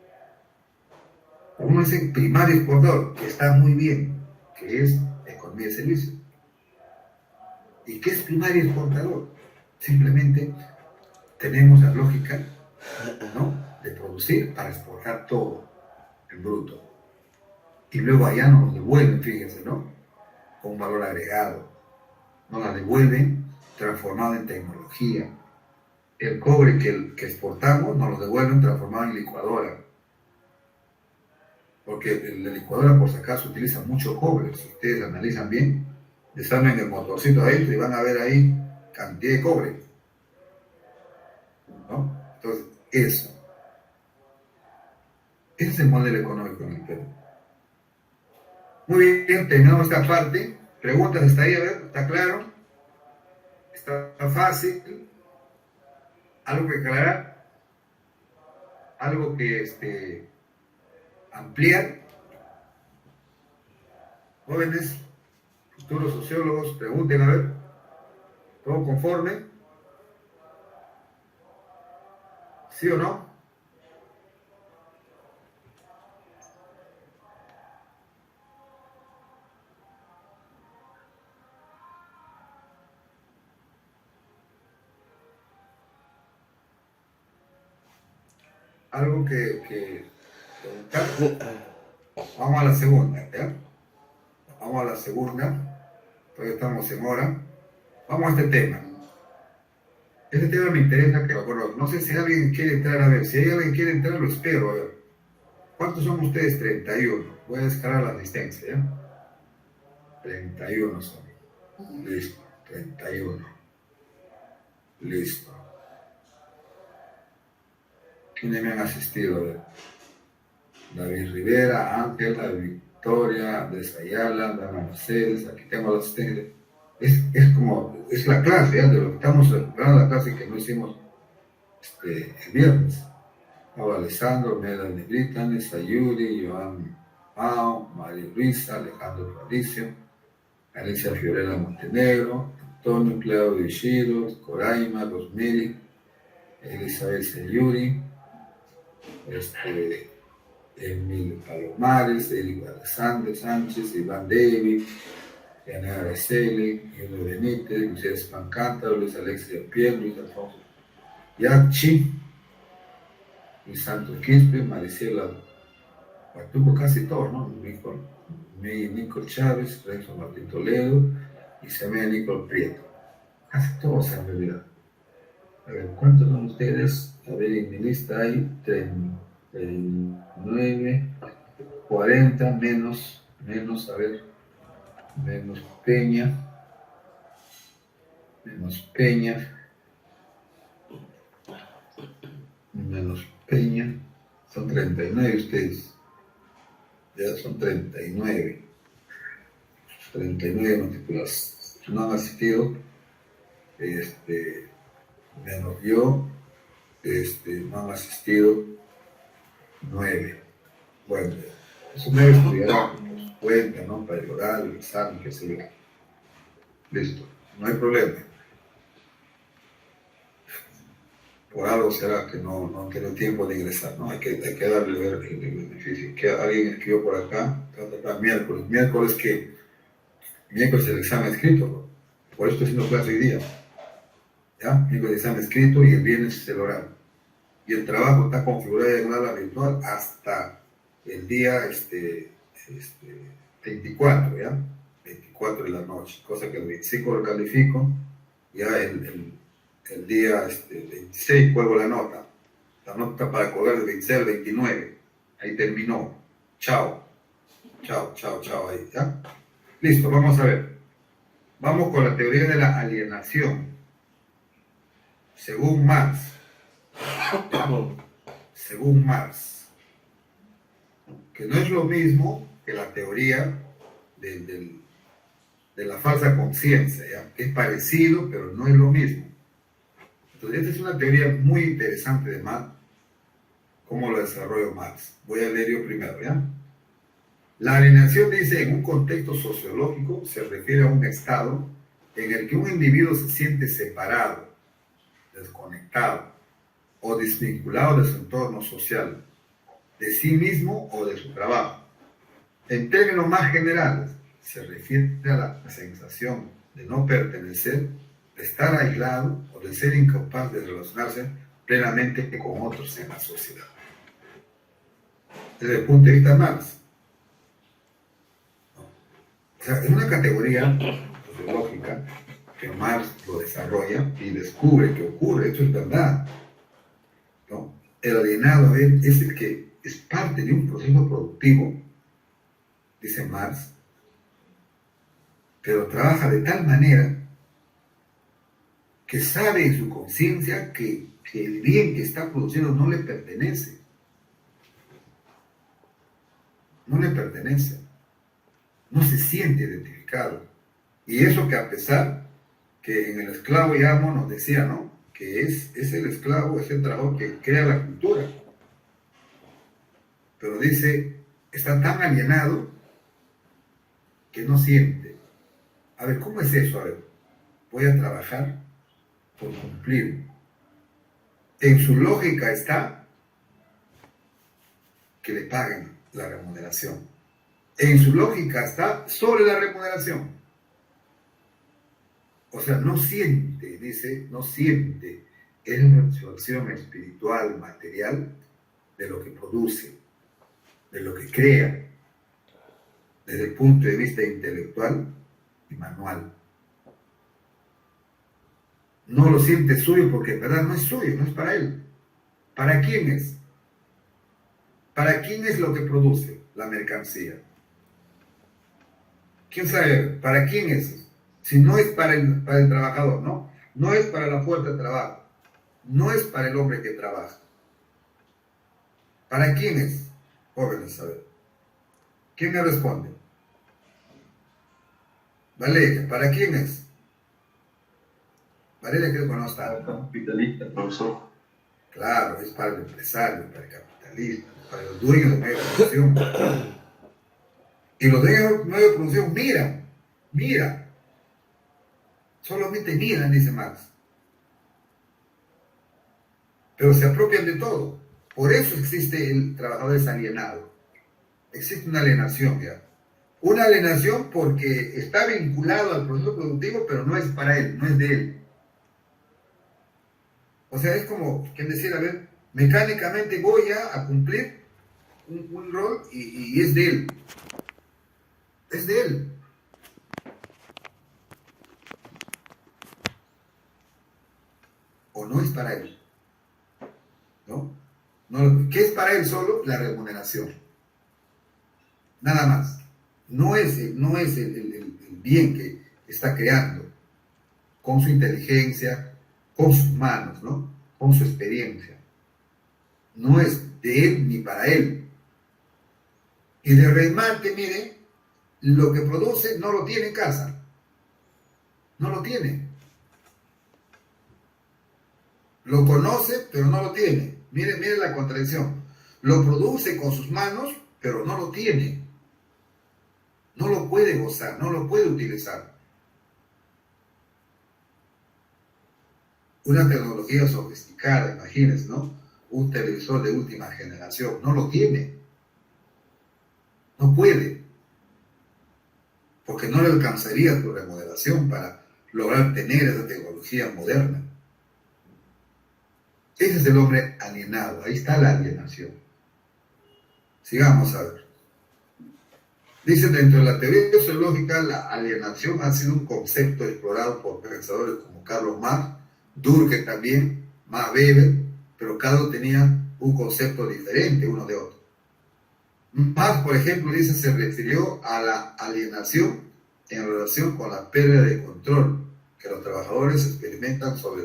Uno es el primario exportador, que está muy bien, que es economía de servicio. ¿Y qué es primario exportador? Simplemente tenemos la lógica, ¿no?, de producir para exportar todo en bruto. Y luego allá nos lo devuelven, fíjense, ¿no?, con un valor agregado. Nos la devuelven transformado en tecnología. El cobre que exportamos nos lo devuelven transformado en licuadora. Porque la licuadora, por si acaso, utiliza mucho cobre. Si ustedes analizan bien, desarmen el motorcito adentro y van a ver ahí cantidad de cobre, ¿no? Entonces, ese es el modelo económico en el Perú. Muy bien, terminamos esta parte. Preguntas hasta ahí, a ver, ¿está claro? ¿Está fácil? ¿Algo que aclarar? ¿Algo que ampliar? Jóvenes, futuros sociólogos, pregunten, a ver, ¿todo conforme? ¿Sí o no? ¿Algo que preguntar? Vamos a la segunda, ¿ya? Vamos a la segunda, todavía estamos en hora. Vamos a este tema. Este tema me interesa, que bueno, no sé si alguien quiere entrar, a ver, si hay alguien que quiere entrar, lo espero, a ver. ¿Cuántos son ustedes? 31. Voy a descargar la asistencia, ¿ya? 31 son. Listo, 31. Listo. ¿Quiénes me han asistido? A ver. David Rivera, Ángela, Victoria, Desayala, Dana Mercedes, aquí tengo la asistencia. Es la clase, ¿ya? De lo que estamos recuperando, la clase que no hicimos el viernes. Ahora Alessandro, Melanie Brittany, Sayuri, Joan Mao, María Luisa, Alejandro Fabricio, Alicia Fiorella Montenegro, Antonio Claudio Ishiro, Coraima, Rosemary, Elizabeth Sayuri, Emil Palomares, Eric Alexander Sánchez, Iván David, Yanea Araceli, Julio Benítez, Luis Espancanta, Luis Alexia Pierre, Luis Alfonso Yachi, Luis Santos Quispe, Maricela Patuco, casi todos, ¿no? Nicole Chávez, Renzo Martín Toledo, Isabel Nicole Prieto. Casi todos se han olvidado. A ver, ¿cuántos son ustedes? A ver, en mi lista hay 39, 40, menos, a ver, menos Peña, menos Peña, son 39 ustedes, ya son 39 matrículas, no han asistido, menos yo, no han asistido 9. Bueno, esos 9 estudiarán por su cuenta, ¿no? Para llorar, el examen, qué sé yo. Listo, no hay problema. Por algo será que no han tenido tiempo de ingresar, ¿no? Hay que darle ver el beneficio. Que alguien escribió por acá, miércoles el examen escrito, ¿no? Por eso estoy haciendo clase hoy día. ¿Ya? Miércoles examen escrito y el viernes es el oral. Y el trabajo está configurado en aula virtual hasta el día 24, ¿ya? 24 de la noche, cosa que el 25 lo califico, ya el día 26 juego la nota para coger del 26 al 29, ahí terminó, chao, chao, chao, chao, ahí, ¿ya? Listo, vamos a ver, vamos con la teoría de la alienación, según Marx, según Marx, que no es lo mismo que la teoría de la falsa conciencia, ¿ya? Es parecido, pero no es lo mismo. Entonces, esta es una teoría muy interesante de Marx, cómo lo desarrolló Marx. Voy a leer yo primero, ¿ya? La alienación, dice, en un contexto sociológico, se refiere a un estado en el que un individuo se siente separado, desconectado o desvinculado de su entorno social, de sí mismo o de su trabajo. En términos más generales, se refiere a la sensación de no pertenecer, de estar aislado o de ser incapaz de relacionarse plenamente con otros en la sociedad. Desde el punto de vista de Marx. O sea, es una categoría sociológica que Marx lo desarrolla y descubre que ocurre, esto es verdad, ¿no? El alienado es el que es parte de un proceso productivo, dice Marx, pero trabaja de tal manera que sabe en su conciencia que el bien que está produciendo no le pertenece. No le pertenece. No se siente identificado. Y eso que a pesar que en el esclavo y amo nos decía, ¿no? Que es el esclavo, es el trabajador que crea la cultura. Pero dice, está tan alienado que no siente. A ver, ¿cómo es eso? A ver, voy a trabajar por cumplir. En su lógica está que le paguen la remuneración. En su lógica está sobre la remuneración. O sea, no siente, dice, no siente en su acción espiritual, material, de lo que produce, de lo que crea, desde el punto de vista intelectual y manual. No lo siente suyo porque en verdad no es suyo, no es para él. ¿Para quién es? ¿Para quién es lo que produce la mercancía? ¿Quién sabe? ¿Para quién es? Si no es para el trabajador, ¿no? No es para la fuerza de trabajo. No es para el hombre que trabaja. ¿Para quién es? Jóvenes, a ver. ¿Quién me responde? Valeria, ¿para quién es? Valeria creo que no está. Para el capitalista, profesor. Claro, es para el empresario, para el capitalista, para los dueños de medios de producción. Y los dueños de medios de producción miran. Solamente miran, dice Marx. Pero se apropian de todo. Por eso existe el trabajador desalienado. Existe una alienación ya. Una alienación porque está vinculado al proceso productivo, pero no es para él, no es de él. O sea, es como quien decir, a ver, mecánicamente voy a cumplir un rol y es de él. Es de él. O no es para él. ¿No? ¿Qué es para él solo? La remuneración. Nada más. No es el bien que está creando con su inteligencia, con sus manos, ¿no? Con su experiencia. No es de él ni para él. Y de remate, mire, lo que produce no lo tiene en casa. No lo tiene. Lo conoce, pero no lo tiene. Mire la contradicción. Lo produce con sus manos, pero no lo tiene. No lo puede gozar, no lo puede utilizar. Una tecnología sofisticada, imagínense, ¿no? Un televisor de última generación, no lo tiene. No puede. Porque no le alcanzaría su remuneración para lograr tener esa tecnología moderna. Ese es el hombre alienado, ahí está la alienación. Sigamos a ver. Dice, dentro de la teoría sociológica, la alienación ha sido un concepto explorado por pensadores como Carlos Marx, Durkheim también, Max Weber, pero cada uno tenía un concepto diferente uno de otro. Marx, por ejemplo, dice, se refirió a la alienación en relación con la pérdida de control que los trabajadores experimentan sobre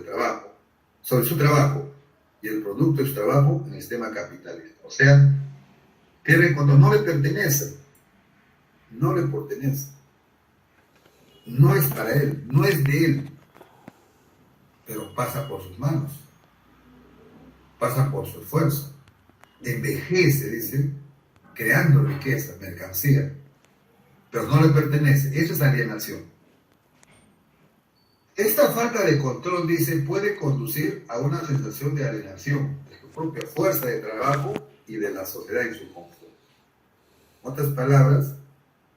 su trabajo y el producto de su trabajo en el sistema capitalista. O sea, pierden cuando no le pertenece. No le pertenece, no es para él, no es de él, pero pasa por sus manos, pasa por su esfuerzo, envejece, dice, creando riqueza, mercancía, pero no le pertenece. Eso es alienación. Esta falta de control, dice, puede conducir a una sensación de alienación de su propia fuerza de trabajo y de la sociedad en su conjunto. En otras palabras,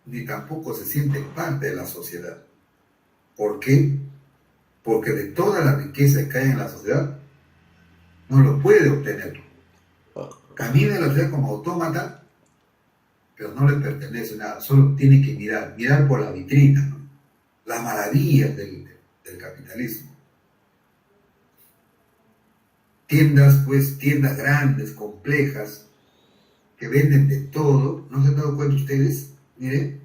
ni tampoco se siente parte de la sociedad. ¿Por qué? Porque de toda la riqueza que hay en la sociedad, no lo puede obtener. Camina en la sociedad como autómata, pero no le pertenece nada, solo tiene que mirar por la vitrina, ¿no? La maravilla del capitalismo. Tiendas grandes, complejas, que venden de todo. ¿No se han dado cuenta ustedes? Miren,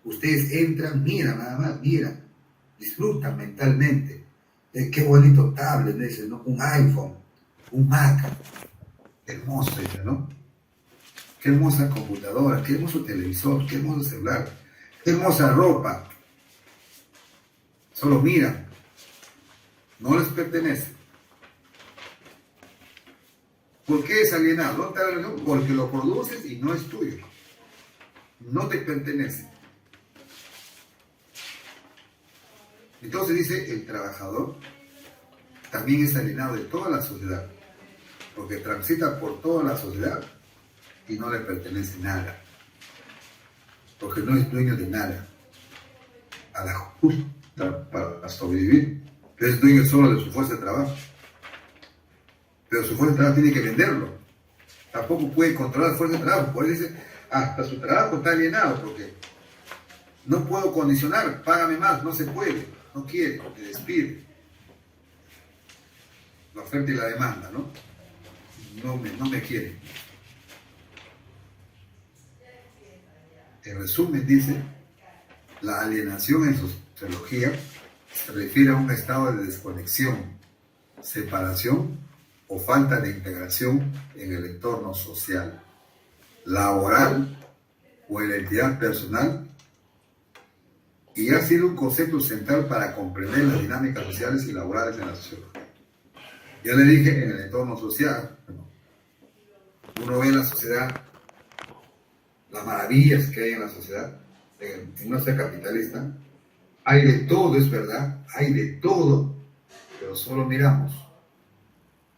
ustedes entran, miran nada más, miran, disfrutan mentalmente. Qué bonito tablet, ese, ¿no? Un iPhone, un Mac, hermoso, ¿no? Qué hermosa computadora, qué hermoso televisor, qué hermoso celular, qué hermosa ropa. Solo miran, no les pertenece. ¿Por qué es alienado? ¿Dónde está la alienado? Porque lo produces y no es tuyo. No te pertenece. Entonces dice, el trabajador también es alienado de toda la sociedad, porque transita por toda la sociedad y no le pertenece nada, porque no es dueño de nada, a la justa para sobrevivir, pero es dueño solo de su fuerza de trabajo. Pero su fuerza de trabajo tiene que venderlo, tampoco puede controlar la fuerza de trabajo. Por eso dice, hasta su trabajo está alienado, porque no puedo condicionar, págame más, no se puede, no quiere, te despide. La oferta y la demanda, ¿no? No me quiere. En resumen, dice, la alienación en sociología se refiere a un estado de desconexión, separación o falta de integración en el entorno social, laboral o en la entidad personal, y ha sido un concepto central para comprender las dinámicas sociales y laborales en la sociología. Ya le dije, en el entorno social, uno ve la sociedad, las maravillas que hay en la sociedad, en una sociedad capitalista, hay de todo, es verdad, hay de todo, pero solo miramos,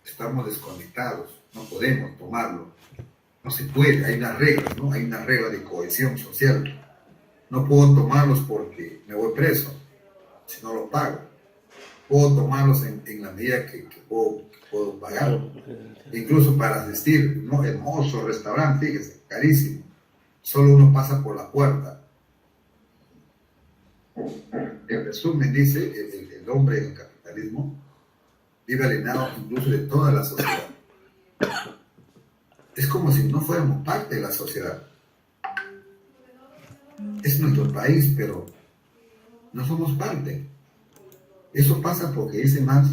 estamos desconectados, no podemos tomarlo, no se puede, hay unas reglas, ¿no? Hay una regla de cohesión social. No puedo tomarlos porque me voy preso, si no lo pago. Puedo tomarlos en la medida que puedo pagar. Incluso para asistir, ¿no? Hermoso restaurante, fíjese, carísimo. Solo uno pasa por la puerta. En resumen, dice, el hombre en el capitalismo vive alienado incluso de toda la sociedad. Es como si no fuéramos parte de la sociedad. Es nuestro país, pero no somos parte. Eso pasa porque dice Marx,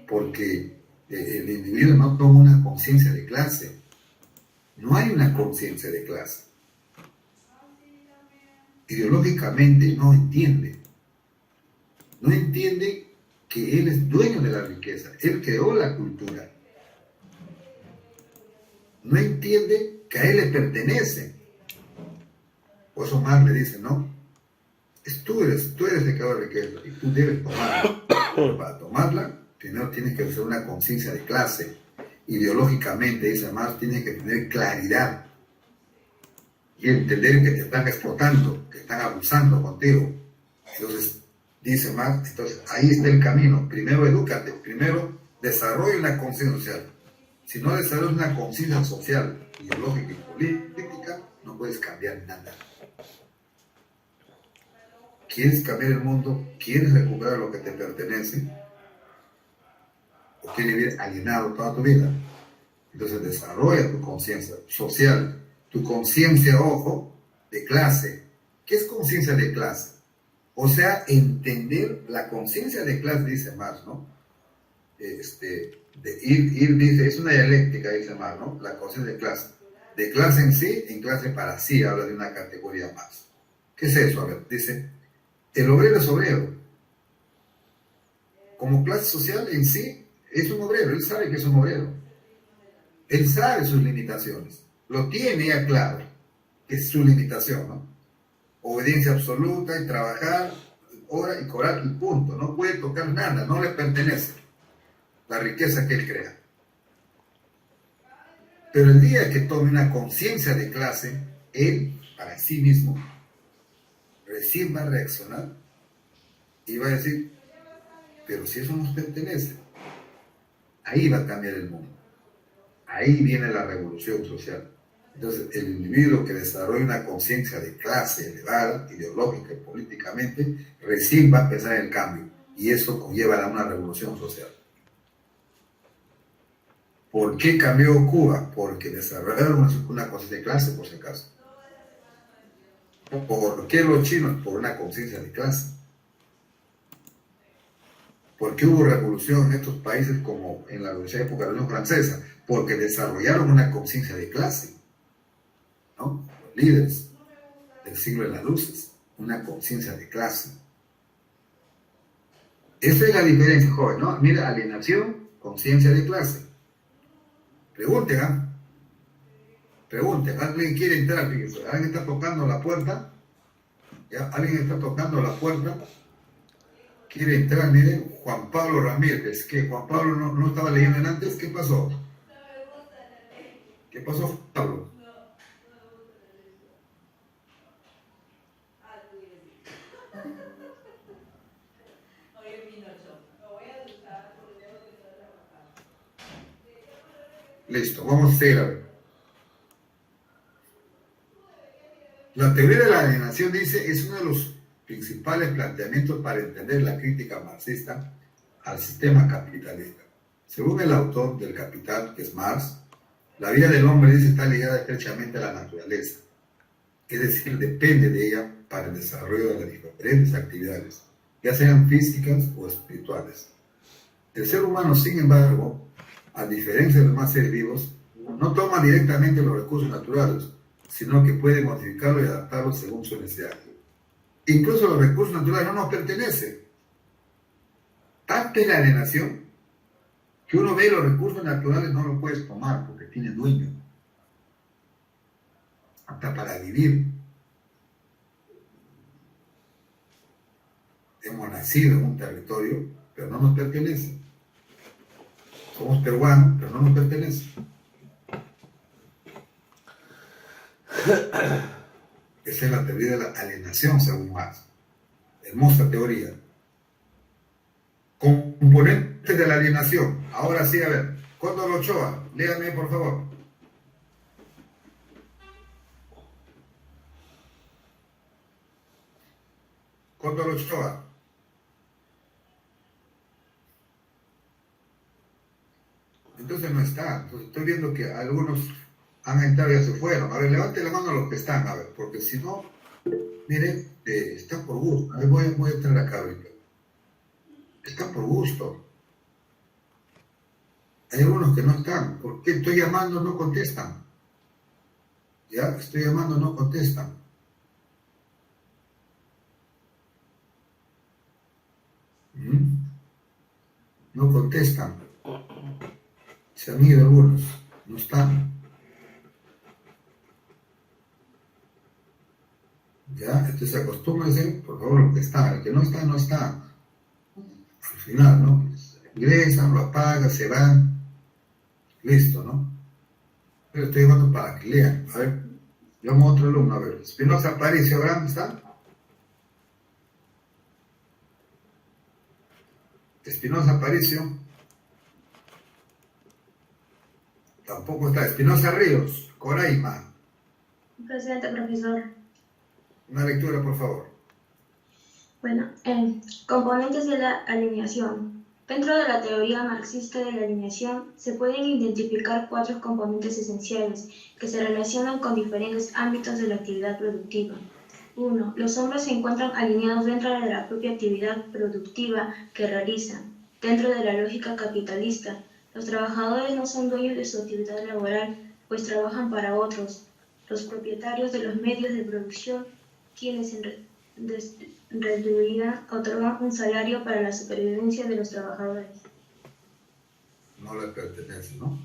porque el individuo no toma una conciencia de clase. No hay una conciencia de clase. Ideológicamente no entiende. No entiende que él es dueño de la riqueza. Él creó la cultura. No entiende que a él le pertenece. Por eso Marx le dice, no, tú eres el creador de riqueza y tú debes tomarla. Pero para tomarla, primero tienes que hacer una conciencia de clase. Ideológicamente, dice Marx, tienes que tener claridad y entender que te están explotando, que están abusando contigo. Entonces, dice Marx, entonces ahí está el camino. Primero edúcate, primero desarrolla una conciencia social. Si no desarrollas una conciencia social, ideológica y política, puedes cambiar nada. ¿Quieres cambiar el mundo? ¿Quieres recuperar lo que te pertenece? ¿O quieres vivir alienado toda tu vida? Entonces desarrolla tu conciencia social, tu conciencia, ojo, de clase. ¿Qué es conciencia de clase? O sea, entender la conciencia de clase, dice Marx, ¿no? Dice, es una dialéctica, dice Marx, ¿no? La conciencia de clase. De clase en sí, en clase para sí, habla de una categoría más. ¿Qué es eso? A ver, dice, el obrero es obrero. Como clase social en sí, es un obrero, él sabe que es un obrero. Él sabe sus limitaciones. Lo tiene ya claro, que es su limitación, ¿no? Obediencia absoluta y trabajar, hora y cobrar y punto. No puede tocar nada, no le pertenece la riqueza que él crea. Pero el día que tome una conciencia de clase, él, para sí mismo, recién va a reaccionar y va a decir, pero si eso nos pertenece, ahí va a cambiar el mundo. Ahí viene la revolución social. Entonces, el individuo que desarrolla una conciencia de clase elevada, ideológica y políticamente, recién va a empezar el cambio. Y eso conlleva a una revolución social. ¿Por qué cambió Cuba? Porque desarrollaron una conciencia de clase, por si acaso. ¿Por qué los chinos? Por una conciencia de clase. ¿Por qué hubo revolución en estos países como en la época de la Revolución Francesa? Porque desarrollaron una conciencia de clase, ¿no? Los líderes del siglo de las luces, una conciencia de clase. Esa es la diferencia, joven, ¿no? Mira, alienación, conciencia de clase. Pregunten, ¿ah? Pregunten, ¿alguien quiere entrar? Fíjense, ¿alguien está tocando la puerta? ¿Ya? ¿Alguien está tocando la puerta? Quiere entrar, miren, Juan Pablo Ramírez, que Juan Pablo no estaba leyendo antes, ¿qué pasó? ¿Qué pasó, Pablo? Listo, vamos a seguir a ver. La teoría de la alienación, dice, es uno de los principales planteamientos para entender la crítica marxista al sistema capitalista. Según el autor del Capital, que es Marx, la vida del hombre, dice, está ligada estrechamente a la naturaleza, es decir, depende de ella para el desarrollo de las diferentes actividades, ya sean físicas o espirituales. El ser humano, sin embargo, a diferencia de los demás seres vivos, no toma directamente los recursos naturales, sino que puede modificarlos y adaptarlos según su necesidad. Incluso los recursos naturales no nos pertenecen. Tanta es la alienación que uno ve los recursos naturales no los puedes tomar porque tiene dueño. Hasta para vivir. Hemos nacido en un territorio, pero no nos pertenece. Somos peruanos, pero no nos pertenece. Esa es la teoría de la alienación, según Marx. Hermosa teoría. Componentes de la alienación. Ahora sí, a ver. Cóndor Ochoa, léame por favor. Cóndor Ochoa. Entonces no está. Entonces estoy viendo que algunos han entrado y ya se fueron. A ver, levante la mano a los que están, a ver, porque si no, miren, está por gusto. A ver, voy a entrar acá ahorita. Está por gusto. Hay algunos que no están. ¿Por qué estoy llamando? No contestan. Ya, estoy llamando, no contestan. No contestan. Se han ido algunos. No están. Ya, entonces acostúmbrense, por favor, lo que está. El que no está, no está. Al final, ¿no? Ingresan, lo apagan, se van. Listo, ¿no? Pero estoy llamando para que lean. A ver, llamo a otro alumno, a ver. Espinosa Aparicio, ¿ahora está? Espinosa Aparicio. Tampoco está. Espinosa Ríos, Coraima. Presente, profesor. Una lectura, por favor. Bueno, componentes de la alineación. Dentro de la teoría marxista de la alineación se pueden identificar 4 componentes esenciales que se relacionan con diferentes ámbitos de la actividad productiva. 1. Los hombres se encuentran alineados dentro de la propia actividad productiva que realizan. Dentro de la lógica capitalista, los trabajadores no son dueños de su actividad laboral, pues trabajan para otros. Los propietarios de los medios de producción, quienes en realidad otorgan un salario para la supervivencia de los trabajadores. No les pertenece, ¿no?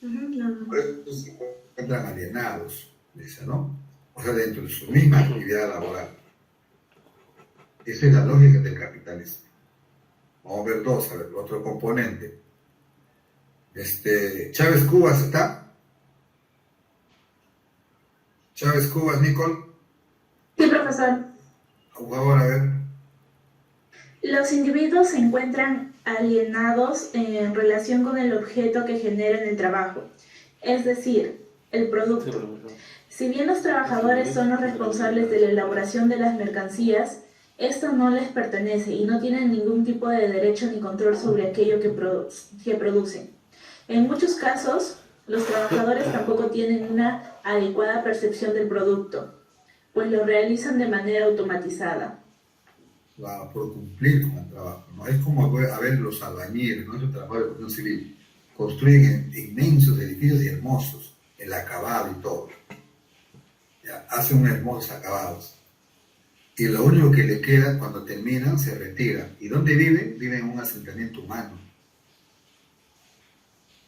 No. Por eso se encuentran alienados, dice, ¿no? O sea, dentro de su misma actividad laboral. Esa es la lógica del capitalismo. Vamos a ver dos, a ver, otro componente. Chávez Cubas está. Chávez Cubas, Nicole. Sí, profesor. Por favor, a ver. Los individuos se encuentran alienados en relación con el objeto que generan el trabajo, es decir, el producto. Si bien los trabajadores son los responsables de la elaboración de las mercancías, esto no les pertenece y no tienen ningún tipo de derecho ni control sobre aquello que producen. En muchos casos, los trabajadores tampoco tienen una adecuada percepción del producto, pues lo realizan de manera automatizada. Por cumplir con el trabajo, ¿no? Es como a ver los albañiles, ¿no? Esos trabajadores de construcción civil, construyen inmensos edificios y hermosos, el acabado y todo. Ya, hacen unos hermosos acabados. Y lo único que le queda cuando terminan, se retiran. ¿Y dónde viven? Viven en un asentamiento humano.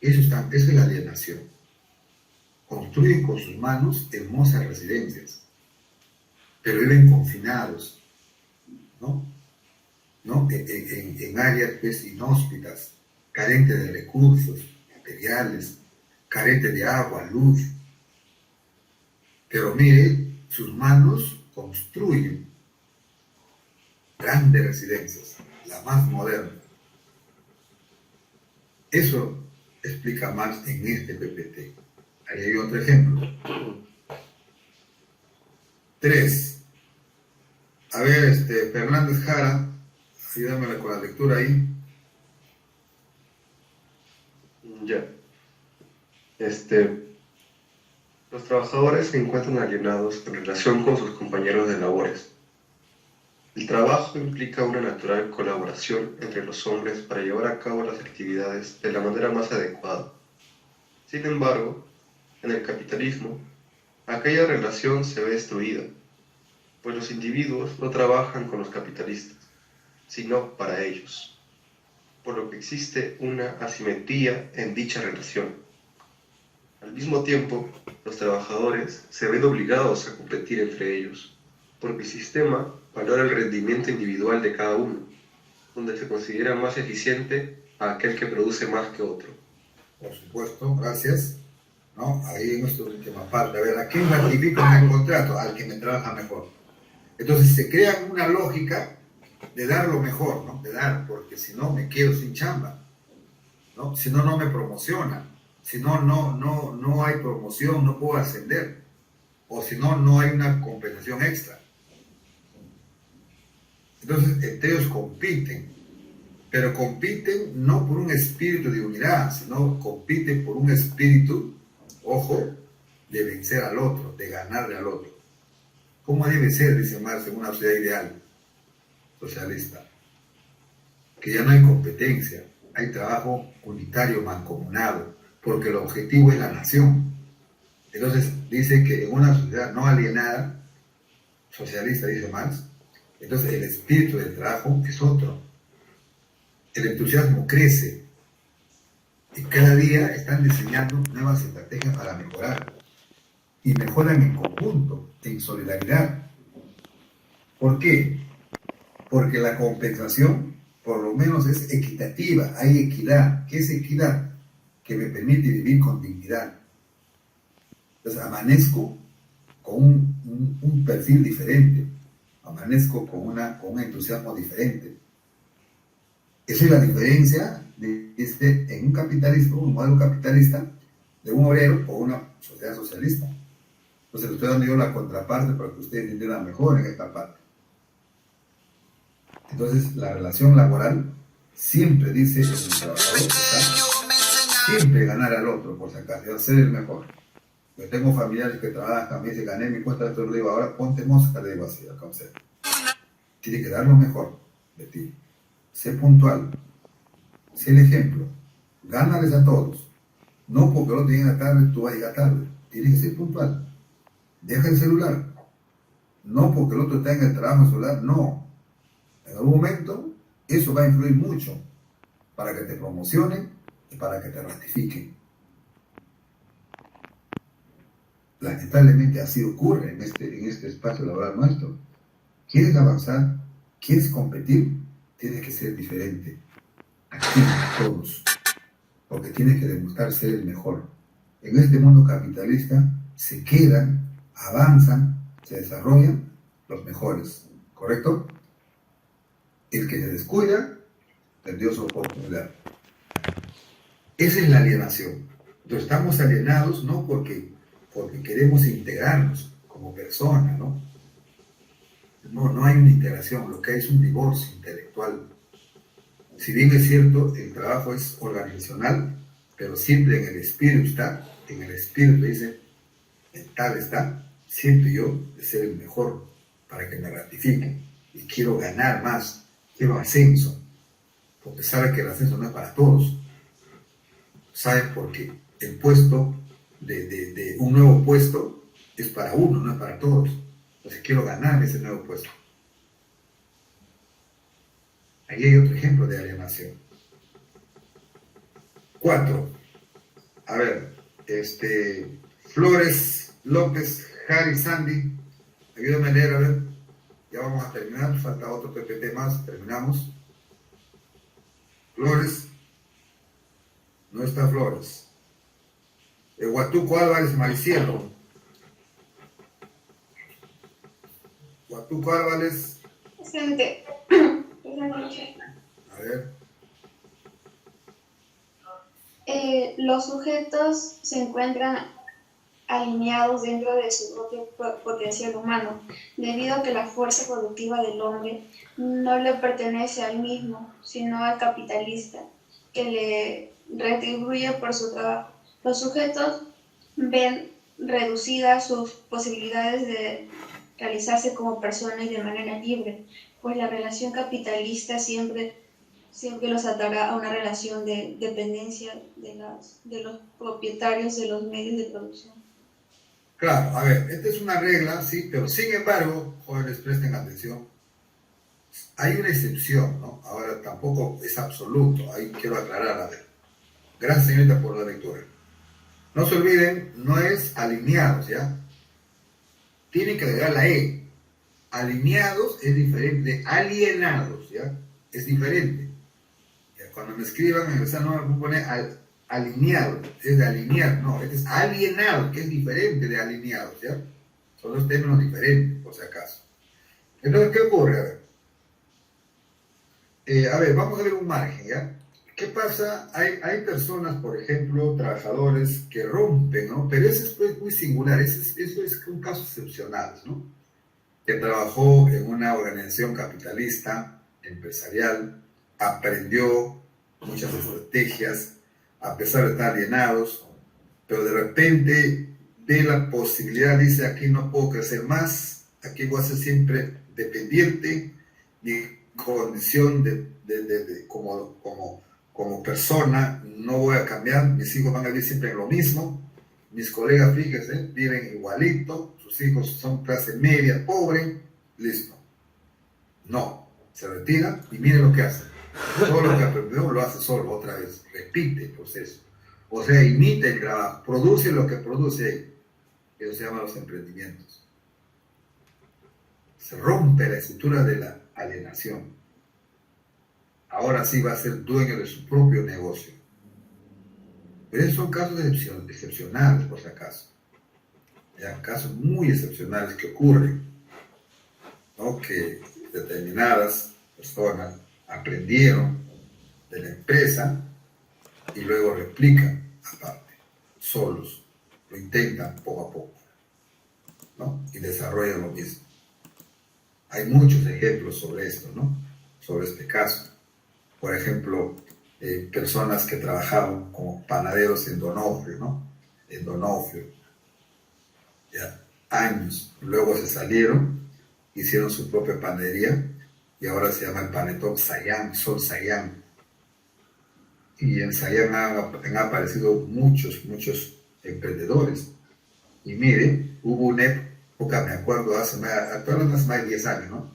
Esa es la alienación. Construyen con sus manos hermosas residencias, pero viven confinados, ¿no? En áreas pues, inhóspitas, carentes de recursos materiales, carentes de agua, luz. Pero mire, sus manos construyen grandes residencias, la más moderna. Eso explica más en este PPT. Ahí hay otro ejemplo. 3. A ver, Fernández Jara, ayúdame con la lectura ahí. Ya. Los trabajadores se encuentran alienados en relación con sus compañeros de labores. El trabajo implica una natural colaboración entre los hombres para llevar a cabo las actividades de la manera más adecuada. Sin embargo, en el capitalismo, aquella relación se ve destruida, pues los individuos no trabajan con los capitalistas, sino para ellos, por lo que existe una asimetría en dicha relación. Al mismo tiempo, los trabajadores se ven obligados a competir entre ellos, porque el sistema valora el rendimiento individual de cada uno, donde se considera más eficiente a aquel que produce más que otro. Por supuesto, gracias. ¿No? Ahí en nuestra última parte. A ver, ¿a quién ratifico en el contrato? Al que me trabaja mejor. Entonces se crea una lógica de dar lo mejor, ¿no? De dar, porque si no me quedo sin chamba, ¿no? Si no, no me promociona. Si no, no hay promoción, no puedo ascender. O si no, no hay una compensación extra. Entonces, entre ellos compiten. Pero compiten no por un espíritu de unidad, sino compiten por un espíritu, ojo, de vencer al otro, de ganarle al otro. ¿Cómo debe ser, dice Marx, en una sociedad ideal socialista? Que ya no hay competencia, hay trabajo unitario, mancomunado, porque el objetivo es la nación. Entonces, dice que en una sociedad no alienada, socialista, dice Marx, entonces el espíritu del trabajo es otro. El entusiasmo crece y cada día están diseñando nuevas estrategias para mejorar y mejoran en conjunto, en solidaridad. ¿Por qué? Porque la compensación por lo menos es equitativa, hay equidad. ¿Qué es equidad? Que me permite vivir con dignidad. Entonces amanezco con un perfil diferente, amanezco con un entusiasmo diferente. Esa es la diferencia en un capitalismo, un modelo capitalista, de un obrero o una sociedad socialista. Entonces, usted ha dio la contraparte para que ustedes entiendan mejor en esta parte. Entonces, la relación laboral siempre dice el trabajador que está siempre ganar al otro, por si acaso, yo ser el mejor. Yo tengo familiares que trabajan, me dicen, gané mi cuenta, entonces le digo, ahora ponte mosca, le digo así, al consejo. Tiene que dar lo mejor de ti. Sé puntual. Sé el ejemplo. Gánales a todos. No porque el otro llegue a tarde, tú vas a llegar tarde. Tienes que ser puntual. Deja el celular. No porque el otro está en el trabajo en el celular, no. En algún momento, eso va a influir mucho para que te promocionen y para que te ratifiquen. Lamentablemente así ocurre en este espacio laboral nuestro. ¿Quieres avanzar? ¿Quieres competir? Tienes que ser diferente. Aquí todos. Porque tienes que demostrar ser el mejor. En este mundo capitalista se quedan, avanzan, se desarrollan los mejores. ¿Correcto? El que se descuida perdió su oportunidad. Esa es la alienación. Entonces estamos alienados no porque queremos integrarnos como personas, ¿no? No hay una integración, lo que hay es un divorcio intelectual. Si bien es cierto, el trabajo es organizacional, pero siempre en el espíritu está, en el espíritu dice, en tal está, siento yo de ser el mejor para que me ratifiquen y quiero ganar más, quiero ascenso, porque sabe que el ascenso no es para todos, sabe porque el puesto de un nuevo puesto es para uno, no es para todos. Entonces quiero ganar ese nuevo puesto. Ahí hay otro ejemplo de alienación. 4. A ver, Flores, López, Harry, Sandy, ayúdame a leer, a ver. Ya vamos a terminar, falta otro PPT más, terminamos. Flores, no está Flores. Huatuco Álvarez, Maricielo. Huatuco Álvarez. Presente. A ver. Los sujetos se encuentran alineados dentro de su propio potencial humano, debido a que la fuerza productiva del hombre no le pertenece al mismo, sino al capitalista, que le retribuye por su trabajo. Los sujetos ven reducidas sus posibilidades de realizarse como personas de manera libre, pues la relación capitalista siempre los atará a una relación de dependencia de los propietarios de los medios de producción. Claro, a ver, esta es una regla, sí, pero sin embargo, jóvenes, presten atención, hay una excepción, ¿no? Ahora tampoco es absoluto, ahí quiero aclarar, a ver. Gracias, señorita, por la lectura. No se olviden, no es alineados, ¿ya? Tienen que agregar la E. Alineados es diferente de alienados, ¿ya? Es diferente. Ya, cuando me escriban en el examen, no me pone alineado, es de alinear, no, este es alienado, que es diferente de alineados, ¿ya? Son dos términos diferentes, por si acaso. Entonces, ¿qué ocurre? A ver, vamos a ver un margen, ¿ya? ¿Qué pasa? Hay personas, por ejemplo, trabajadores que rompen, ¿no? Pero eso es muy singular, eso es un caso excepcional, ¿no? Que trabajó en una organización capitalista, empresarial, aprendió muchas estrategias, a pesar de estar alienados, pero de repente ve la posibilidad, dice, aquí no puedo crecer más, aquí voy a ser siempre dependiente, mi condición como persona no voy a cambiar, mis hijos van a vivir siempre en lo mismo, mis colegas, fíjense, viven igualito, sus hijos son clase media, pobre, listo. No, se retira y mire lo que hace. Todo lo que aprendió lo hace solo, otra vez, repite el proceso. O sea, imita el trabajo, produce lo que produce él. Eso se llama los emprendimientos. Se rompe la estructura de la alienación. Ahora sí va a ser dueño de su propio negocio. Pero esos son casos excepcionales, por si acaso. Ya, casos muy excepcionales que ocurren, ¿no? Que determinadas personas aprendieron de la empresa y luego replican aparte, solos, lo intentan poco a poco. ¿no? Y desarrollan lo mismo. Hay muchos ejemplos sobre esto, ¿no? Sobre este caso. Por ejemplo, personas que trabajaban como panaderos en Donofrio, ¿no? En Donofrio, ya años. Luego se salieron, hicieron su propia panadería y ahora se llama el Panetón Sayán, Sol Sayán. Y en Sayán han aparecido muchos emprendedores. Y mire, hubo una época, me acuerdo, actualmente hace más de 10 años, ¿no?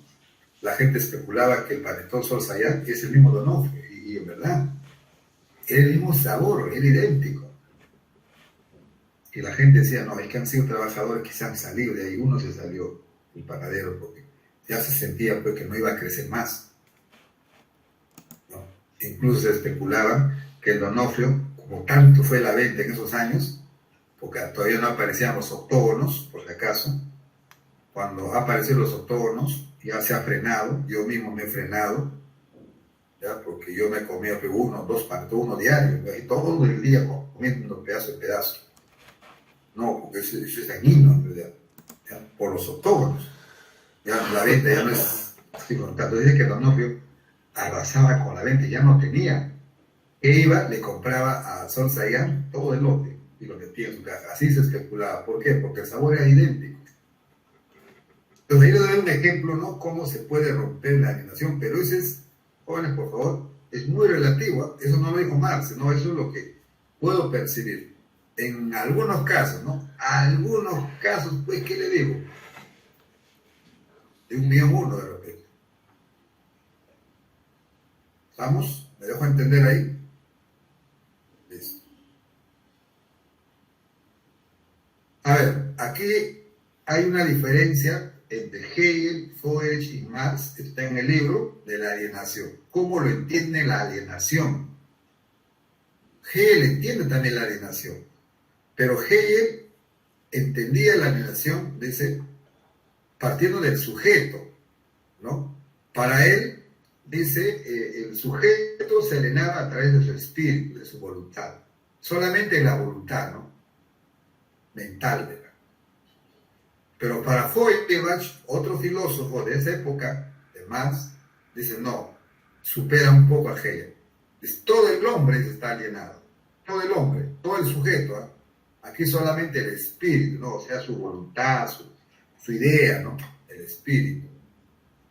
La gente especulaba que el Panetón Sol Sayán es el mismo Donofrio, y en verdad, era el mismo sabor, era idéntico. Y la gente decía, no, es que han sido trabajadores que se han salido de ahí. Uno se salió, el panadero, porque ya se sentía pues, que no iba a crecer más, ¿no? Incluso se especulaba que el Donofrio, como tanto fue la venta en esos años, porque todavía no aparecían los octógonos, por si acaso, cuando aparecieron los octógonos, ya se ha frenado, yo mismo me he frenado, ¿ya? Porque yo me comía uno, dos panetones, uno diario, y todo el día comiendo pedazo de pedazo. No, porque eso es dañino, en realidad, ¿ya? Por los octógonos. Ya la venta ya no es así con tanto. Dice que Donofrio arrasaba con la venta, ya no tenía. E iba, le compraba a Sol Sayán todo el lote y lo metía en su caja. Así se especulaba. ¿Por qué? Porque el sabor era idéntico. Entonces ahí les doy un ejemplo, ¿no? Cómo se puede romper la alienación, pero eso es, jóvenes, por favor, es muy relativo. Eso no lo dijo Marx, no, eso es lo que puedo percibir. En algunos casos, ¿no? Algunos casos, pues, ¿qué le digo? De 1.000.000 de repente. ¿Estamos? ¿Me dejo entender ahí? Listo. A ver, aquí hay una diferencia entre Hegel, Feuerbach y Marx, que está en el libro de la alienación. ¿Cómo lo entiende la alienación? Hegel entiende también la alienación, pero Hegel entendía la alienación, dice, partiendo del sujeto, ¿no? Para él, dice, el sujeto se alienaba a través de su espíritu, de su voluntad. Solamente la voluntad, ¿no? Mental, ¿verdad? Pero para Feuerbach, otro filósofo de esa época, de Marx, dice, no, supera un poco a Hegel. Dice, todo el hombre está alienado, todo el hombre, todo el sujeto, ¿eh? Aquí solamente el espíritu, ¿no? O sea, su voluntad, su idea, ¿no? El espíritu,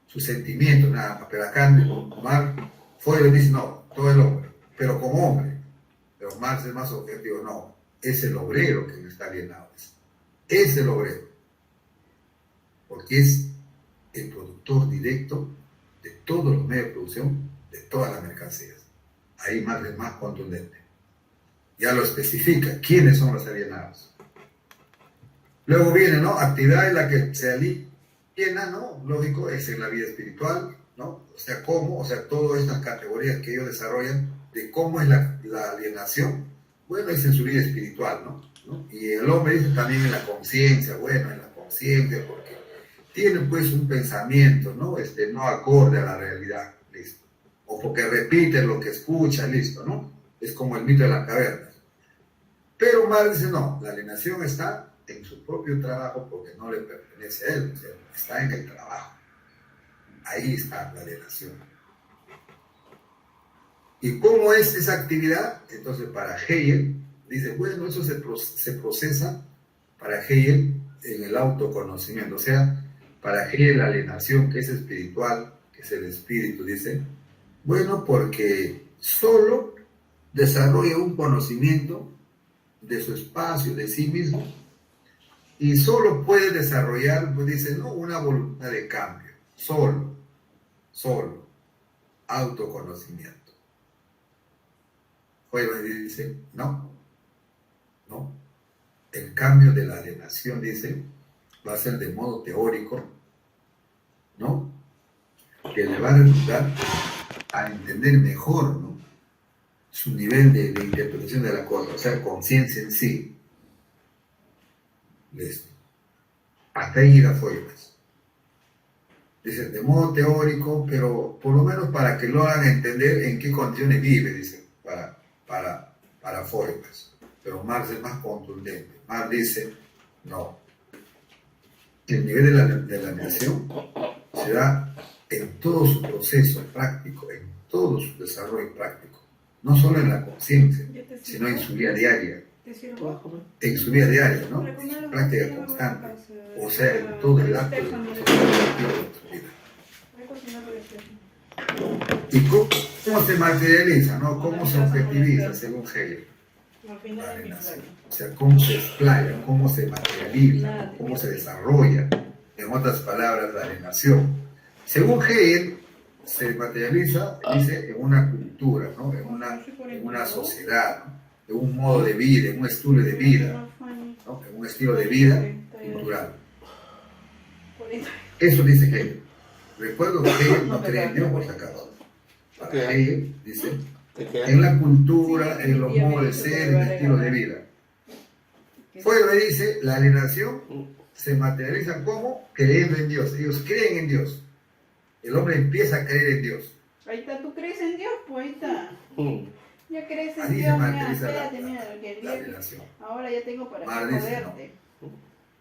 su sentimiento, nada más. Pero acá Marx Feuerbach dice, no, todo el hombre, pero como hombre. Pero Marx es más objetivo, no, es el obrero que está alienado. Es el obrero, porque es el productor directo de todos los medios de producción, de todas las mercancías. Ahí Marx es más contundente. Ya lo especifica, quiénes son los alienados. Luego viene, ¿no? Actividad en la que se aliena, ¿no? Lógico, es en la vida espiritual, ¿no? O sea, cómo, o sea, todas estas categorías que ellos desarrollan de cómo es la alienación, bueno, es en su vida espiritual, ¿no? Y el hombre dice también en la conciencia, bueno, en la conciencia, porque tiene pues un pensamiento, ¿no? No acorde a la realidad, listo. O porque repite lo que escucha, listo, ¿no? Es como el mito de la caverna. Pero Marx dice, no, la alienación está en su propio trabajo porque no le pertenece a él, o sea, está en el trabajo. Ahí está la alienación. ¿Y cómo es esa actividad? Entonces, para Hegel, dice, bueno, eso se procesa para Hegel en el autoconocimiento. O sea, para Hegel la alienación, que es espiritual, que es el espíritu, dice, bueno, porque solo desarrolla un conocimiento de su espacio, de sí mismo, y solo puede desarrollar, pues dice, no, una voluntad de cambio, solo, autoconocimiento. Feuerbach dice, no, el cambio de la alienación, dice, va a ser de modo teórico, ¿no? Que le va a ayudar a entender mejor, ¿no? Su nivel de interpretación de la cosa, o sea, conciencia en sí. Listo. Hasta ahí llega Feuerbach. Dice, de modo teórico, pero por lo menos para que lo hagan entender en qué condiciones vive, dice, para Feuerbach. Pero Marx es más contundente. Marx dice, no, el nivel de la alienación se da en todo su proceso práctico, en todo su desarrollo práctico, no solo en la conciencia, sino en su vida diaria, en su vida diaria, ¿no? En su práctica constante, o sea, en todo el acto de su vida. ¿Y cómo se materializa, no? ¿Cómo se objetiviza, según Hegel? La alienación. O sea, cómo se explaya, cómo se materializa, cómo se desarrolla. En otras palabras, la alienación. Según Hegel, se materializa, dice, en una cultura, ¿no? En una sociedad, ¿no? En un modo de vida, en un estilo de vida, ¿no? En un estilo de vida cultural. Eso dice Hegel. Recuerdo que Hegel no cree en Dios, por si acaso. Para Hegel, dice, en la cultura, en los modos de ser, en el estilo de vida. Freud dice, la alienación se materializa como creyendo en Dios. Ellos creen en Dios. El hombre empieza a creer en Dios. Ahí está, ¿tú crees en Dios? Pues ahí está. Ya crees en Ahí se Dios, mira, materializa espérate, mira, que el la día alienación. ahora ya tengo para Mar dice, joderte.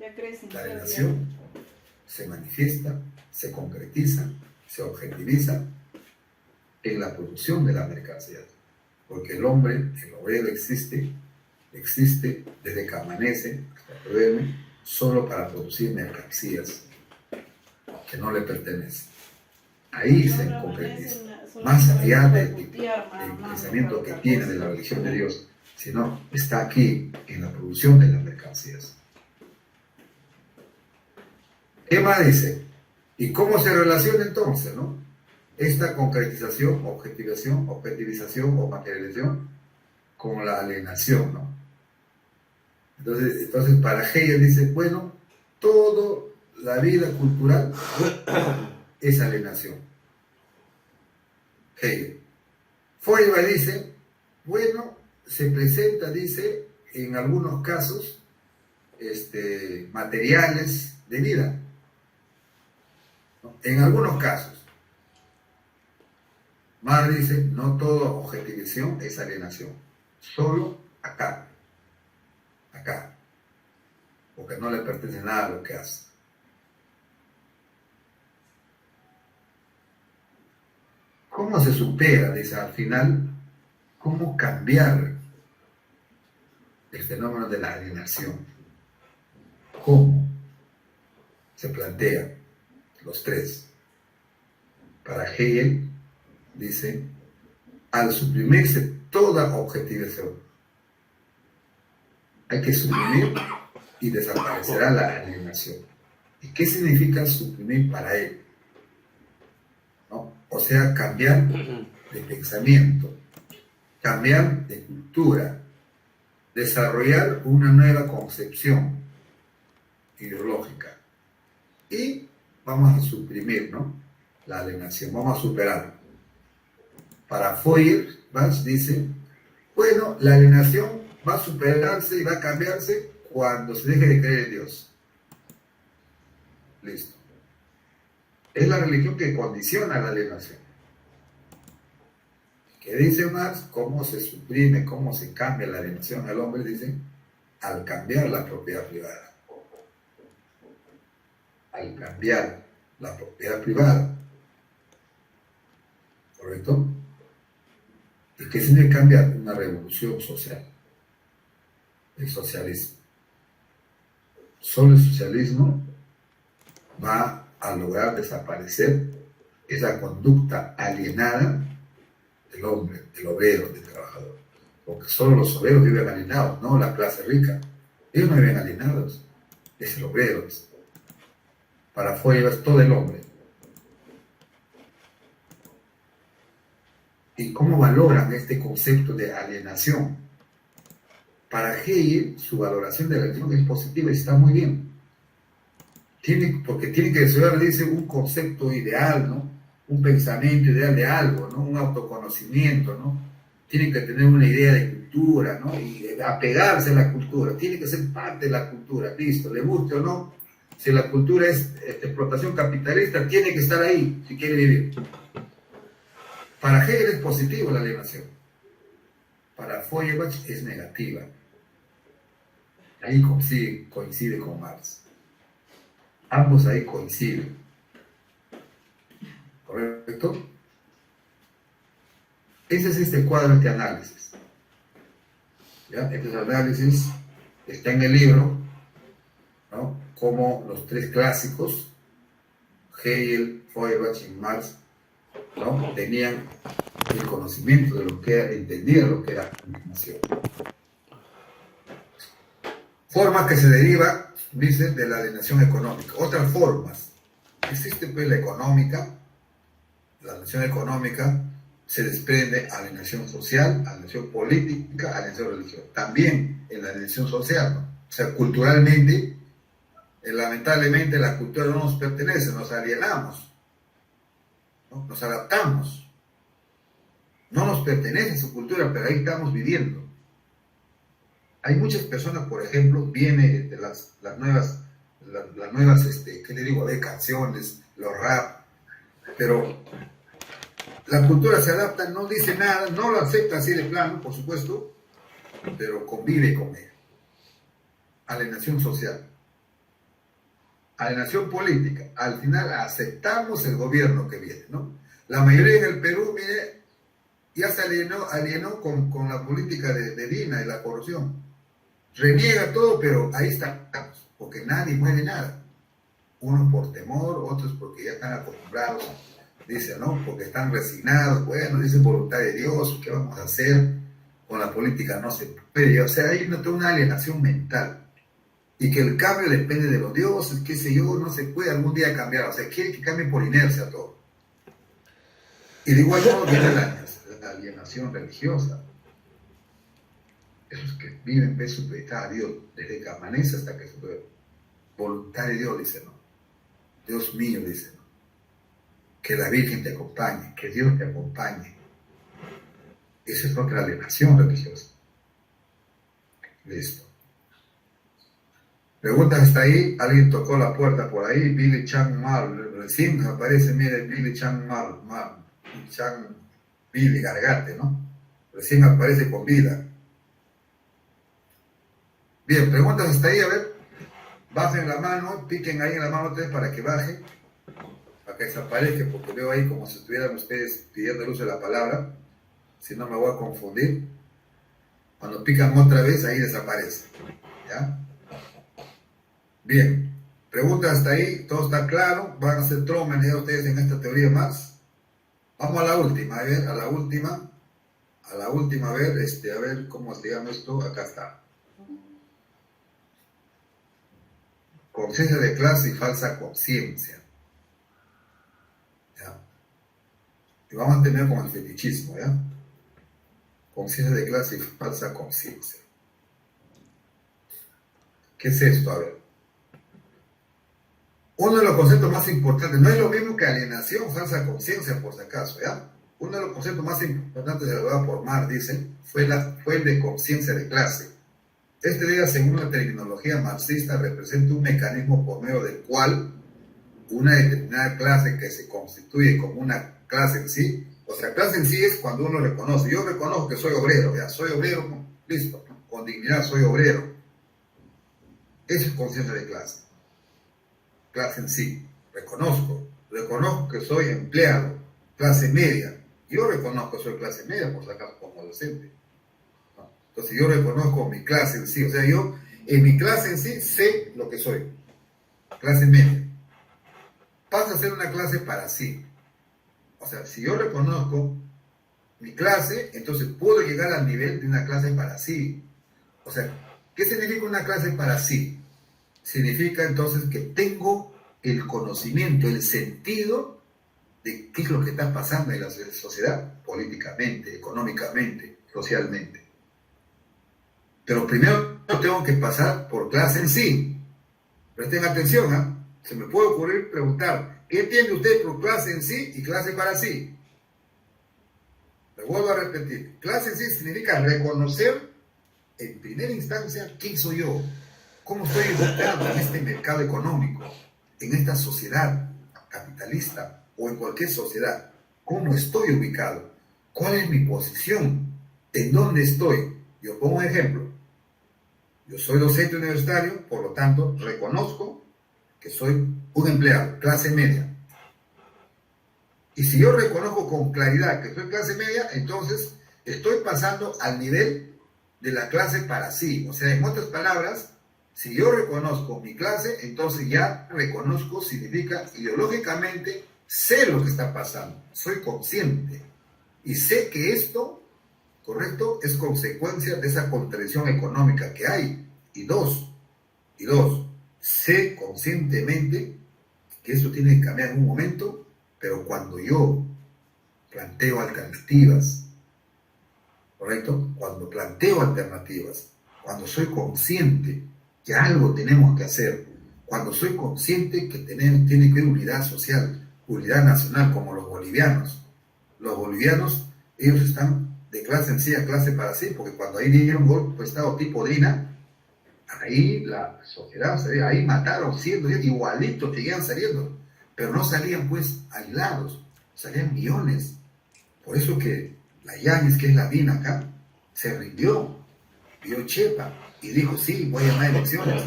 Ya crees en La Dios. alienación se manifiesta, se concretiza, se objetiviza en la producción de la mercancía. Porque el hombre, el obrero existe desde que amanece hasta que duerme, solo para producir mercancías que no le pertenecen. Ahí se concretiza. Más allá del pensamiento que tiene de la religión de Dios, sino está aquí en la producción de las mercancías. ¿Qué más dice? ¿Y cómo se relaciona entonces, no? Esta concretización, objetivización o materialización con la alienación, ¿no? Entonces para Hegel dice, bueno, toda la vida cultural es alienación. Hegel. Feuerbach dice, bueno, se presenta, dice, en algunos casos, materiales de vida. ¿No? En algunos casos. Marx dice, no toda objetivación es alienación. Solo acá. Acá. Porque no le pertenece nada a lo que hace. ¿Cómo se supera? Dice, al final, ¿cómo cambiar el fenómeno de la alienación? ¿Cómo? Se plantea los tres. Para Hegel, dice, al suprimirse toda objetivación, hay que suprimir y desaparecerá la alienación. ¿Y qué significa suprimir para él? ¿No? O sea, cambiar de pensamiento, cambiar de cultura, desarrollar una nueva concepción ideológica. Y vamos a suprimir, ¿no? La alienación, vamos a superarla. Para Feuerbach dice, bueno, la alienación va a superarse y va a cambiarse cuando se deje de creer en Dios. Listo. Es la religión que condiciona la alienación. ¿Qué dice Marx? ¿Cómo se suprime, cómo se cambia la alienación al hombre? Dice, al cambiar la propiedad privada. Al cambiar la propiedad privada. ¿Correcto? ¿Y qué significa cambiar? Una revolución social. El socialismo. Solo el socialismo va a lograr desaparecer esa conducta alienada del hombre, del obrero, del trabajador. Porque solo los obreros viven alienados, no la clase rica. Ellos no viven alienados, es el obrero. Para Feuerbach es todo el hombre. ¿Y cómo valoran este concepto de alienación? Para Hegel, su valoración de la alienación es positiva y está muy bien. Porque tiene que desarrollar, dice, un concepto ideal, ¿no? Un pensamiento ideal de algo, ¿no? Un autoconocimiento, ¿no? Tiene que tener una idea de cultura, ¿no? Y apegarse a la cultura, tiene que ser parte de la cultura, listo, le guste o no. Si la cultura es explotación capitalista, tiene que estar ahí si quiere vivir. Para Hegel es positivo la alienación. Para Feuerbach es negativa. Ahí coincide con Marx. Ambos ahí coinciden. ¿Correcto? Ese es este cuadro, este análisis. ¿Ya? Este análisis está en el libro, ¿no? Como los tres clásicos, Hegel, Feuerbach y Marx, ¿no? Tenían el conocimiento de lo que era, entendían lo que era alienación. Forma que se deriva, dice, de la alienación económica. Otras formas. Existe pues la económica, la alienación económica se desprende alienación social, alienación política, alienación religiosa. También en la alienación social, ¿no? O sea, culturalmente, lamentablemente la cultura no nos pertenece, nos alienamos, ¿no? Nos adaptamos. No nos pertenece su cultura, pero ahí estamos viviendo. Hay muchas personas, por ejemplo, vienen de las nuevas, ¿qué le digo?, de canciones, los rap, pero la cultura se adapta, no dice nada, no lo acepta así de plano, por supuesto, pero convive con ella. Alienación social. Alienación política. Al final aceptamos el gobierno que viene, ¿no? La mayoría en el Perú, mire, ya se alienó con la política de Dina y la corrupción. Reniega todo, pero ahí estamos, porque nadie mueve nada. Unos por temor, otros porque ya están acostumbrados, dicen, ¿no? Porque están resignados, bueno, dicen voluntad de Dios, ¿qué vamos a hacer? Con la política no se puede, o sea, hay una alienación mental. Y que el cambio depende de los dioses, qué sé yo, no se puede algún día cambiar, o sea, quiere que cambie por inercia todo. Y de igual modo viene la alienación religiosa. Esos que viven ve supeditar a Dios desde que amanece hasta que se duerme. Voluntad de Dios, dice, ¿no? Dios mío, dice, ¿no? Que la Virgen te acompañe, que Dios te acompañe. Esa es otra alienación religiosa. Listo. Preguntas hasta ahí, alguien tocó la puerta por ahí, Billy Chan Mal, recién aparece, mire, Billy Chan Mal, Billy Gargate, ¿no? Recién aparece con vida. Bien, preguntas hasta ahí, a ver, bajen la mano, piquen ahí en la mano 3 para que baje, para que desaparezca, porque veo ahí como si estuvieran ustedes pidiendo el uso de la palabra, si no me voy a confundir. Cuando pican otra vez, ahí desaparece, ¿ya? Bien, preguntas hasta ahí, todo está claro, van a hacer troma ya ustedes en esta teoría más. Vamos a la última, a ver, a la última, a ver, a ver cómo se llama esto, acá está. Conciencia de clase y falsa conciencia. ¿Ya? Y vamos a tener como el fetichismo, ¿ya? Conciencia de clase y falsa conciencia. ¿Qué es esto? A ver. Uno de los conceptos más importantes, no es lo mismo que alienación, falsa conciencia, por si acaso, ¿ya? Uno de los conceptos más importantes elaborado por Marx, dicen, fue el de conciencia de clase. Este día, según la terminología marxista, representa un mecanismo por medio del cual una determinada clase que se constituye como una clase en sí, o sea, clase en sí es cuando uno reconoce, yo reconozco que soy obrero, ya, soy obrero, listo, con dignidad soy obrero. Eso es conciencia de clase. Clase en sí, reconozco que soy empleado, clase media, yo reconozco que soy clase media, por si acaso como docente. Entonces yo reconozco mi clase en sí, o sea, yo en mi clase en sí sé lo que soy, clase media. Pasa a ser una clase para sí. O sea, si yo reconozco mi clase, entonces puedo llegar al nivel de una clase para sí. O sea, ¿qué significa una clase para sí? Significa entonces que tengo el conocimiento, el sentido de qué es lo que está pasando en la sociedad, políticamente, económicamente, socialmente. Pero primero tengo que pasar por clase en sí. Presten atención, ¿eh? Se me puede ocurrir preguntar, ¿qué entiende usted por clase en sí y clase para sí? Le vuelvo a repetir. Clase en sí significa reconocer en primera instancia quién soy yo, cómo estoy ubicado en este mercado económico, en esta sociedad capitalista o en cualquier sociedad. ¿Cómo estoy ubicado? ¿Cuál es mi posición? ¿En dónde estoy? Yo pongo un ejemplo. Yo soy docente universitario, por lo tanto, reconozco que soy un empleado, clase media. Y si yo reconozco con claridad que soy clase media, entonces estoy pasando al nivel de la clase para sí. O sea, en otras palabras, si yo reconozco mi clase, entonces ya reconozco, significa ideológicamente, sé lo que está pasando, soy consciente. Y sé que esto, correcto, es consecuencia de esa contradicción económica que hay. Y dos, sé conscientemente que eso tiene que cambiar en un momento, pero cuando yo planteo alternativas, ¿correcto? Cuando planteo alternativas, cuando soy consciente que algo tenemos que hacer, cuando soy consciente que tiene que haber unidad social, unidad nacional, como los bolivianos. Los bolivianos, ellos están de clase en sí a clase para sí, porque cuando ahí dieron golpe de Estado tipo Dina, ahí la sociedad, ahí mataron cientos, igualitos seguían saliendo, pero no salían pues aislados, salían millones. Por eso que la Yáñez, que es la Dina acá, se rindió, vio Chepa y dijo, sí, voy a llamar elecciones,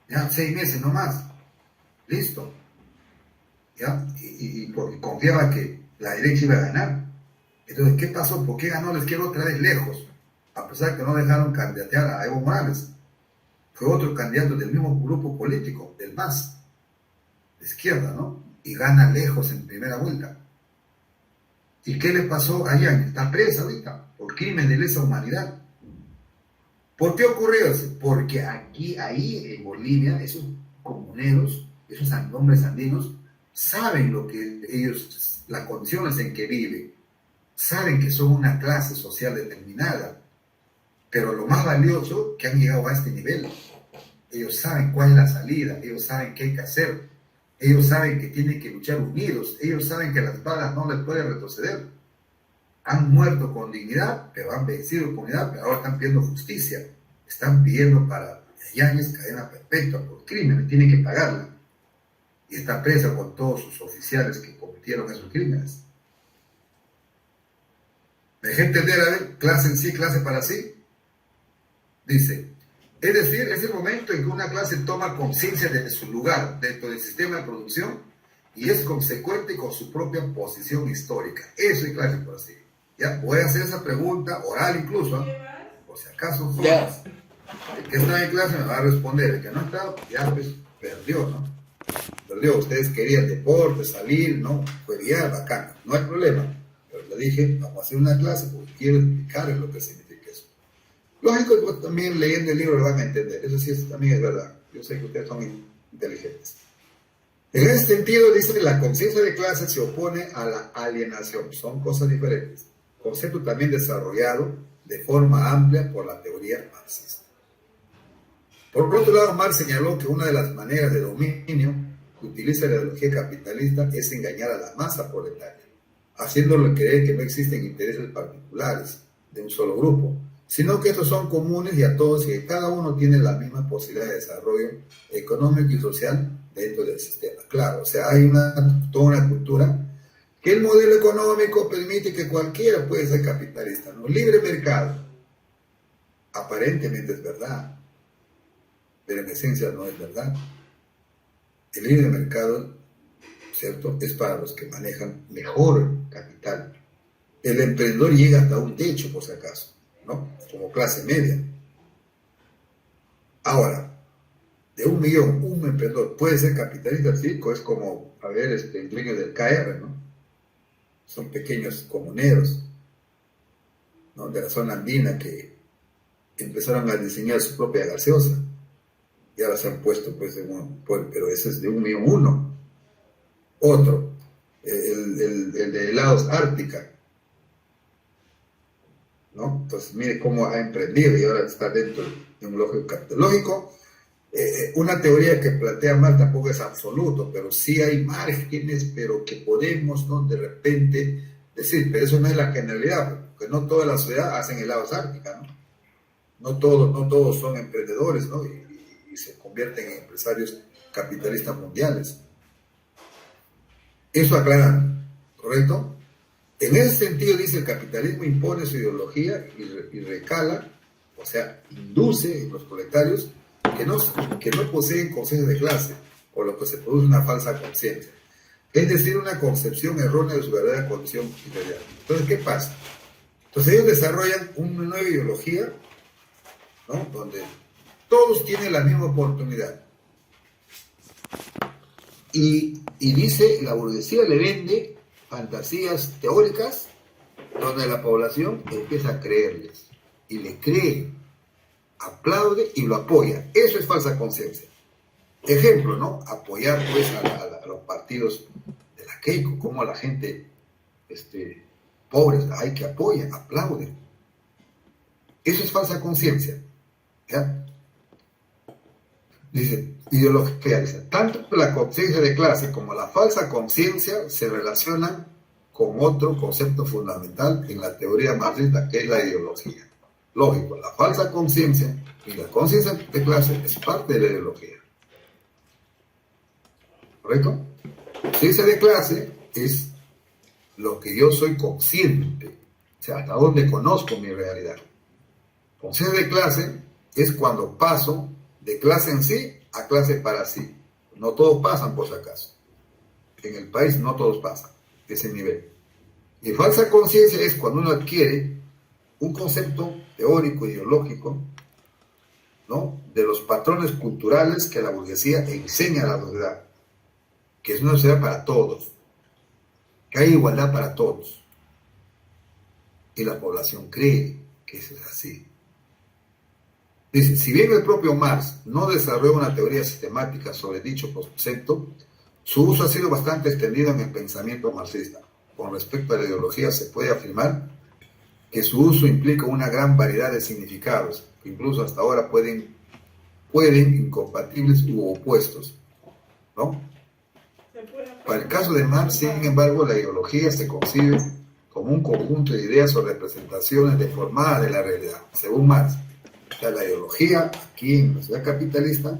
ya 6 meses nomás, listo, ya, y porque confiaba que la derecha iba a ganar. Entonces, ¿qué pasó? ¿Por qué ganó la izquierda otra vez lejos? A pesar que no dejaron candidatear a Evo Morales. Fue otro candidato del mismo grupo político, del MAS, de izquierda, ¿no? Y gana lejos en primera vuelta. ¿Y qué le pasó a Yáñez? Está presa ahorita, por crimen de lesa humanidad. ¿Por qué ocurrió eso? Porque ahí en Bolivia, esos comuneros, esos hombres andinos, saben lo que ellos, las condiciones en que viven, saben que son una clase social determinada, pero lo más valioso que han llegado a este nivel, ellos saben cuál es la salida, ellos saben qué hay que hacer, ellos saben que tienen que luchar unidos, ellos saben que las balas no les pueden retroceder. Han muerto con dignidad, pero han vencido con dignidad, pero ahora están pidiendo justicia, están pidiendo para Yáñez cadena perpetua por crímenes, tienen que pagarla. Y está presa con todos sus oficiales que cometieron esos crímenes. ¿Me dejé entender, a ver? Clase en sí, clase para sí. Dice, es decir, es el momento en que una clase toma conciencia de su lugar dentro del sistema de producción y es consecuente con su propia posición histórica. Eso es clase para sí. Ya, voy a hacer esa pregunta oral incluso, ¿eh? Por si acaso formas. El que está en clase me va a responder, el que no está, ya pues perdió, ¿no? Perdió, ustedes querían deporte, salir, ¿no? Pues ya, bacán, no hay problema. Pero le dije, vamos a hacer una clase porque quiero explicar lo que significa eso. Lógico, pues, también leyendo el libro lo van a entender, eso sí también es verdad. Yo sé que ustedes son inteligentes. En ese sentido, dice que la conciencia de clase se opone a la alienación, son cosas diferentes. Concepto también desarrollado de forma amplia por la teoría marxista. Por otro lado, Marx señaló que una de las maneras de dominio que utiliza la ideología capitalista es engañar a la masa proletaria, haciéndole creer que no existen intereses particulares de un solo grupo, sino que estos son comunes y a todos y que cada uno tiene la misma posibilidad de desarrollo económico y social dentro del sistema. Claro, o sea, hay toda una cultura que el modelo económico permite que cualquiera puede ser capitalista, ¿no? Libre mercado. Aparentemente es verdad, pero en esencia no es verdad. El libre mercado, ¿cierto?, es para los que manejan mejor capital. El emprendedor llega hasta un techo, por si acaso, ¿no? Como clase media. Ahora, de 1 millón, un emprendedor puede ser capitalista, sí, es como, a ver, el dueño del KR, ¿no? Son pequeños comuneros, ¿no?, de la zona andina que empezaron a diseñar su propia gaseosa y ahora se han puesto pues pero ese es de 1 millón uno. Otro, el de helados Ártica, ¿no? Entonces mire cómo ha emprendido y ahora está dentro de un lógico capitalógico. Una teoría que plantea Marx tampoco es absoluto, pero sí hay márgenes, pero que podemos, ¿no?, de repente decir, pero eso no es la generalidad, porque no toda la sociedad hacen helados Ártica, ¿no? No todos son emprendedores, ¿no? Y se convierten en empresarios capitalistas mundiales. Eso aclaran, ¿correcto? En ese sentido, dice, el capitalismo impone su ideología y recala, o sea, induce en los proletarios que no poseen conciencia de clase, por lo que se produce una falsa conciencia. Es decir, una concepción errónea de su verdadera condición interior. Entonces, ¿qué pasa? Entonces ellos desarrollan una nueva ideología, ¿no? Donde todos tienen la misma oportunidad. Y dice, la burguesía le vende fantasías teóricas donde la población empieza a creerles. Y le cree, aplaude y lo apoya. Eso es falsa conciencia. Ejemplo, ¿no? Apoyar pues a los partidos de la Keiko, como a la gente pobres, hay que apoyar, aplauden. Eso es falsa conciencia. ¿Ya? Dice, ideología, dice, tanto la conciencia de clase como la falsa conciencia se relacionan con otro concepto fundamental en la teoría marxista, que es la ideología. Lógico, la falsa conciencia y la conciencia de clase es parte de la ideología. ¿Correcto? Conciencia de clase es lo que yo soy consciente, o sea, hasta dónde conozco mi realidad. Conciencia de clase es cuando paso de clase en sí a clase para sí. No todos pasan, por si acaso. En el país no todos pasan ese nivel. Y falsa conciencia es cuando uno adquiere un concepto teórico, ideológico, ¿no? De los patrones culturales que la burguesía enseña a la sociedad, que es una sociedad para todos, que hay igualdad para todos. Y la población cree que eso es así. Dice, si bien el propio Marx no desarrolló una teoría sistemática sobre dicho concepto, su uso ha sido bastante extendido en el pensamiento marxista. Con respecto a la ideología, se puede afirmar que su uso implica una gran variedad de significados, que incluso hasta ahora pueden incompatibles u opuestos, ¿no? Para el caso de Marx, sin embargo, la ideología se concibe como un conjunto de ideas o representaciones deformadas de la realidad, según Marx. O sea, la ideología, aquí en la sociedad capitalista,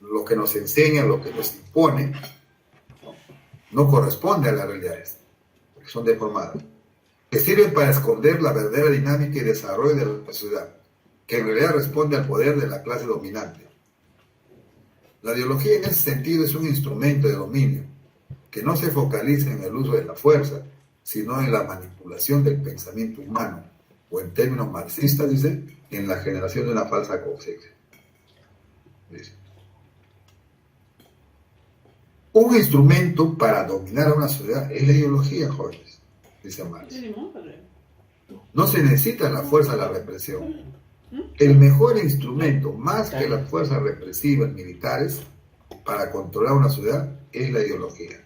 lo que nos enseña, lo que nos impone, no corresponde a las realidades, porque son deformadas, que sirven para esconder la verdadera dinámica y desarrollo de la sociedad, que en realidad responde al poder de la clase dominante. La ideología en ese sentido es un instrumento de dominio, que no se focaliza en el uso de la fuerza, sino en la manipulación del pensamiento humano, o en términos marxistas, dice, en la generación de una falsa conciencia. Dice, un instrumento para dominar a una sociedad es la ideología, jóvenes, dice Marx. No se necesita la fuerza de la represión. El mejor instrumento, más que las fuerzas represivas militares, para controlar una sociedad es la ideología.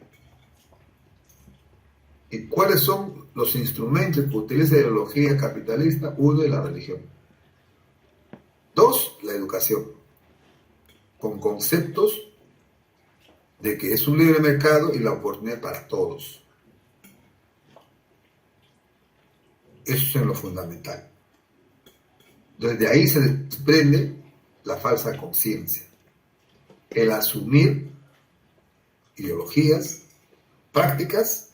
¿Y cuáles son los instrumentos que utiliza la ideología capitalista? Uno es la religión. Dos, la educación, con conceptos de que es un libre mercado y la oportunidad para todos. Eso es lo fundamental. Entonces, de ahí se desprende la falsa conciencia, el asumir ideologías, prácticas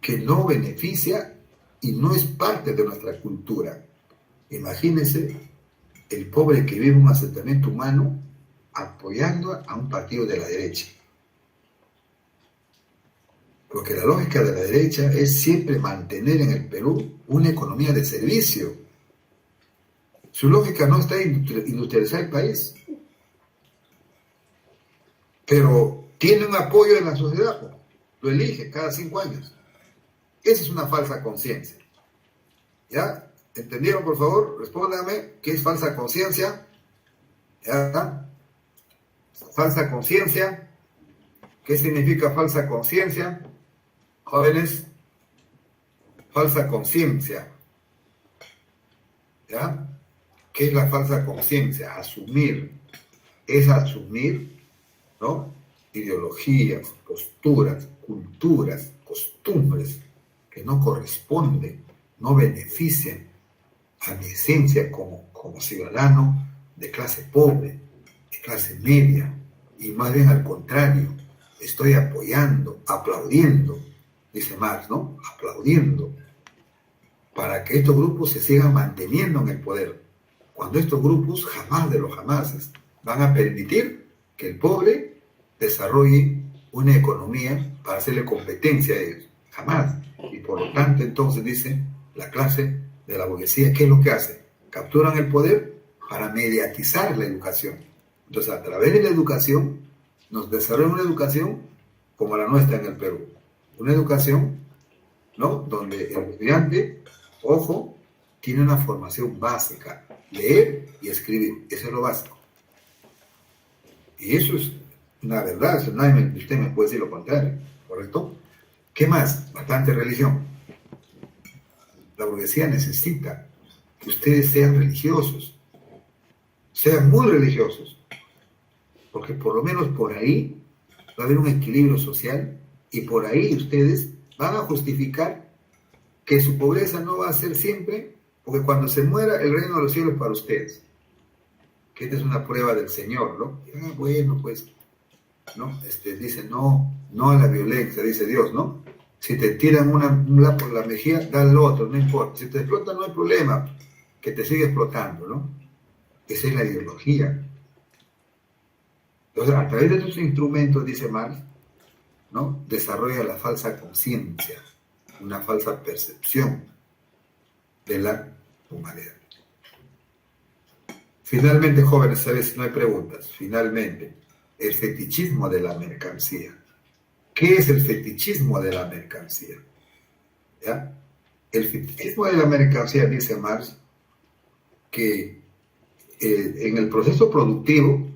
que no beneficia y no es parte de nuestra cultura. Imagínense el pobre que vive en un asentamiento humano apoyando a un partido de la derecha. Porque la lógica de la derecha es siempre mantener en el Perú una economía de servicio. Su lógica no está en industrializar el país. Pero tiene un apoyo en la sociedad, lo elige cada 5 años. Esa es una falsa conciencia. ¿Ya? ¿Entendieron, por favor? Respóndanme, ¿qué es falsa conciencia? ¿Ya? Falsa conciencia. ¿Qué significa falsa conciencia? Jóvenes, falsa conciencia. ¿Ya? ¿Qué es la falsa conciencia? Asumir. Es asumir, ¿no? Ideologías, posturas, culturas, costumbres que no corresponden, no benefician a mi esencia como ciudadano de clase pobre, de clase media, y más bien al contrario, estoy apoyando, aplaudiendo, dice Marx, ¿no? Aplaudiendo, para que estos grupos se sigan manteniendo en el poder, cuando estos grupos jamás de los jamases van a permitir que el pobre desarrolle una economía para hacerle competencia a ellos. Jamás. Y por lo tanto, entonces dice la clase de la burguesía, ¿qué es lo que hace? Capturan el poder para mediatizar la educación. Entonces, a través de la educación, nos desarrollan una educación como la nuestra en el Perú. Una educación, ¿no?, donde el estudiante, ojo, tiene una formación básica, leer y escribir. Eso es lo básico. Y eso es una verdad, eso usted me puede decir lo contrario, ¿correcto? ¿Qué más? Bastante religión. La burguesía necesita que ustedes sean religiosos, sean muy religiosos, porque por lo menos por ahí va a haber un equilibrio social y por ahí ustedes van a justificar que su pobreza no va a ser siempre, porque cuando se muera el reino de los cielos es para ustedes, que esta es una prueba del Señor, ¿no? Bueno, pues, ¿no? Dice no a la violencia, dice Dios, ¿no? Si te tiran un la por la mejilla, da el otro, no importa. Si te explotan, no hay problema, que te sigue explotando, ¿no? Esa es la ideología. Entonces, a través de estos instrumentos, dice Marx, ¿no?, desarrolla la falsa conciencia, una falsa percepción de la humanidad. Finalmente, jóvenes, ¿sabes? No hay preguntas. Finalmente, el fetichismo de la mercancía. ¿Qué es el fetichismo de la mercancía? ¿Ya? El fetichismo de la mercancía, dice Marx, que en el proceso productivo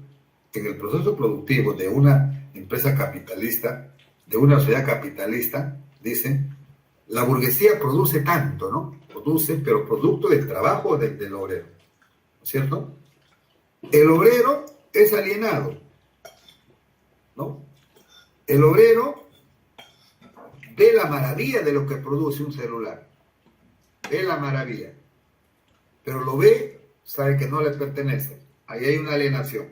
de una empresa capitalista, de una sociedad capitalista, dice, la burguesía produce tanto, ¿no? Produce, pero producto del trabajo del obrero, ¿no es cierto? El obrero es alienado, ¿no? El obrero ve la maravilla de lo que produce un celular, ve la maravilla, pero lo ve, sabe que no le pertenece, ahí hay una alienación.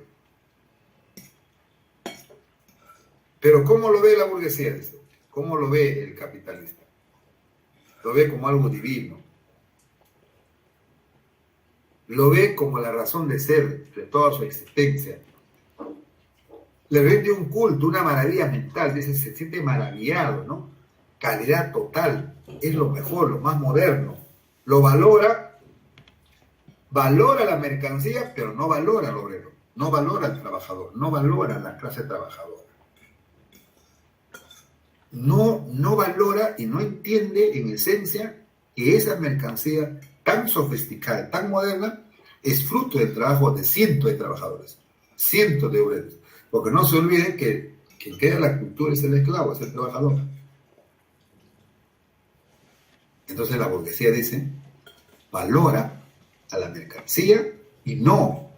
Pero ¿cómo lo ve la burguesía? ¿Cómo lo ve el capitalista? Lo ve como algo divino. Lo ve como la razón de ser de toda su existencia. Le rinde un culto, una maravilla mental, dice, se siente maravillado, ¿no? Calidad total, es lo mejor, lo más moderno. Lo valora la mercancía, pero no valora al obrero, no valora al trabajador, no valora a la clase trabajadora. No valora y no entiende en esencia que esa mercancía tan sofisticada, tan moderna, es fruto del trabajo de cientos de trabajadores, cientos de obreros. Porque no se olviden que quien crea la cultura es el esclavo, es el trabajador. Entonces la burguesía dice, valora a la mercancía y no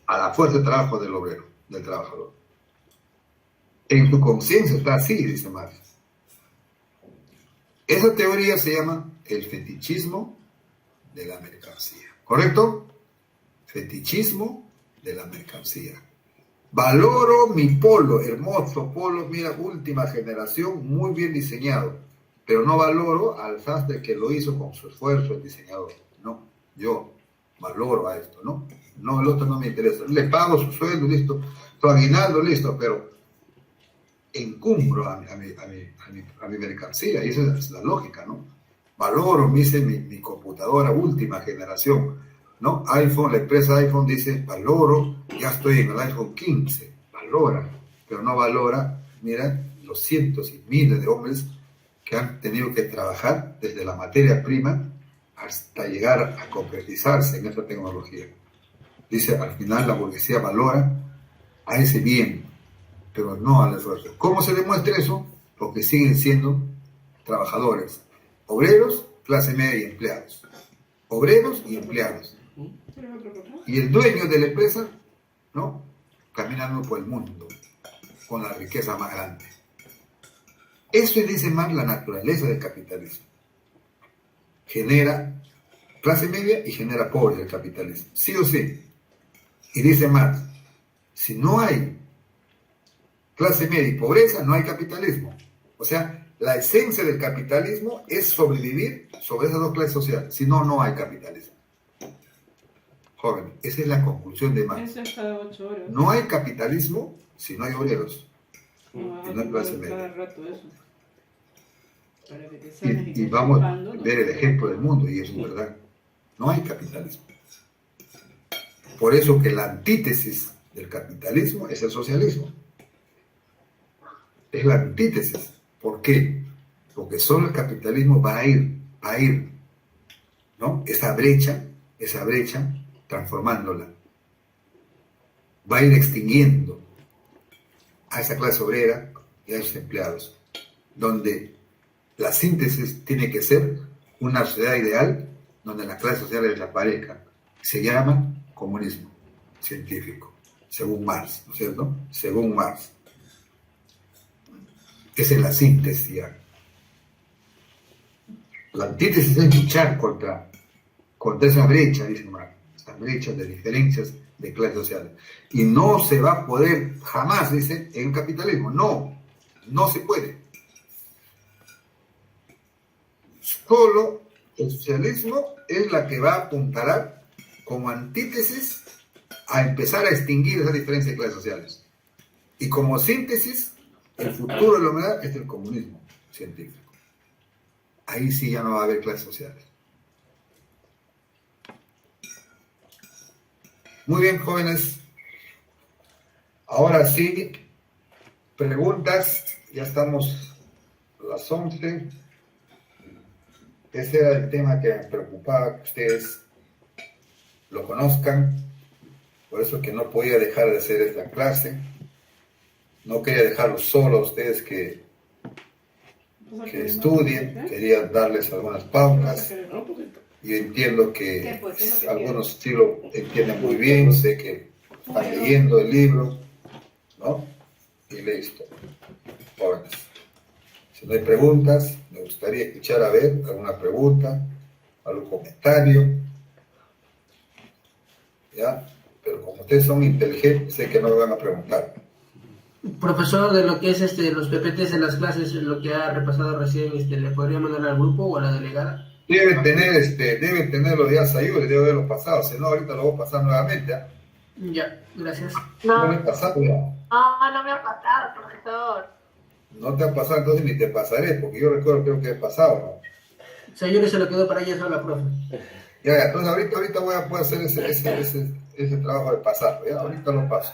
a la fuerza de trabajo del obrero, del trabajador. En su conciencia está así, dice Marx. Esa teoría se llama el fetichismo de la mercancía. ¿Correcto? Fetichismo de la mercancía. Valoro mi polo, hermoso polo, mira, última generación, muy bien diseñado. Pero no valoro al sastre que lo hizo con su esfuerzo, el diseñador. No, yo valoro a esto, ¿no? No, el otro no me interesa. Le pago su sueldo, listo, su aguinaldo, listo, pero encumbro a mi mercancía, y esa es la lógica, ¿no? Valoro, me dice mi computadora última generación, ¿no? iPhone, la empresa iPhone dice, valoro, ya estoy en el iPhone 15, valora, pero no valora, mira, los cientos y miles de hombres que han tenido que trabajar desde la materia prima hasta llegar a concretizarse en esta tecnología. Dice, al final la burguesía valora a ese bien, pero no al esfuerzo. ¿Cómo se demuestra eso? Porque siguen siendo trabajadores, obreros, clase media y empleados. Obreros y empleados. Y el dueño de la empresa, ¿no?, caminando por el mundo con la riqueza más grande. Eso dice más la naturaleza del capitalismo. Genera clase media y genera pobres el capitalismo, sí o sí. Y dice Marx, si no hay clase media y pobreza, no hay capitalismo. O sea, la esencia del capitalismo es sobrevivir sobre esas dos clases sociales. Si no, no hay capitalismo. Joven, esa es la conclusión de Marx. Eso es cada 8 horas. No hay capitalismo si no hay obreros. No, Y no hay clase cada media. rato eso. Para que te salgas Y estés vamos a chupando, ¿no? ver el ejemplo del mundo, y es verdad. No hay capitalismo. Por eso que la antítesis del capitalismo es el socialismo. Es la antítesis. ¿Por qué? Porque solo el capitalismo va a ir, ¿no? Esa brecha, transformándola. Va a ir extinguiendo a esa clase obrera y a esos empleados, donde la síntesis tiene que ser una sociedad ideal donde las clases sociales desaparezcan. Se llama comunismo científico, según Marx, ¿no es cierto? Según Marx. Esa es la síntesis ya. La antítesis es luchar contra esa brecha, dice Marx, esas brechas de diferencias de clases sociales. Y no se va a poder jamás, dice, en el capitalismo. No se puede. Solo el socialismo es la que va a apuntalar como antítesis a empezar a extinguir esas diferencias de clases sociales. Y como síntesis, el futuro de la humanidad es el comunismo científico. Ahí sí ya no va a haber clases sociales. Muy bien, jóvenes. Ahora sí, preguntas. Ya estamos a las 11. Ese era el tema que me preocupaba, que ustedes lo conozcan. Por eso que no podía dejar de hacer esta clase. No quería dejarlos solos a ustedes que estudien. Quería darles algunas pautas. Yo entiendo que algunos sí lo entienden muy bien. Sé que están leyendo el libro, ¿no? Y listo. Jóvenes. Si no hay preguntas, me gustaría escuchar a ver alguna pregunta, algún comentario. ¿Ya? Pero como ustedes son inteligentes, sé que no me van a preguntar. Profesor, de lo que es los PPTs de las clases, lo que ha repasado recién, ¿le podría mandar al grupo o a la delegada? Deben tener los días ayudas, debo haberlo pasado, si no ahorita lo voy a pasar nuevamente. ¿Eh? Ya, gracias. No me he pasado ya. No me ha pasado, profesor. No te ha pasado, entonces ni te pasaré, porque yo recuerdo, creo que he pasado, ¿no? O sea, yo no se lo quedó para ella sola, profe. Ya, entonces ahorita voy a poder hacer ese trabajo de pasarlo, ¿ya? Ahorita lo paso.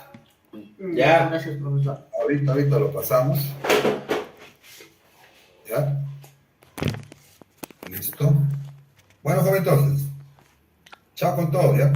Ya. Gracias, profesor. Ahorita lo pasamos. ¿Ya? Listo. Bueno, joven, entonces. Chao con todo, ¿ya?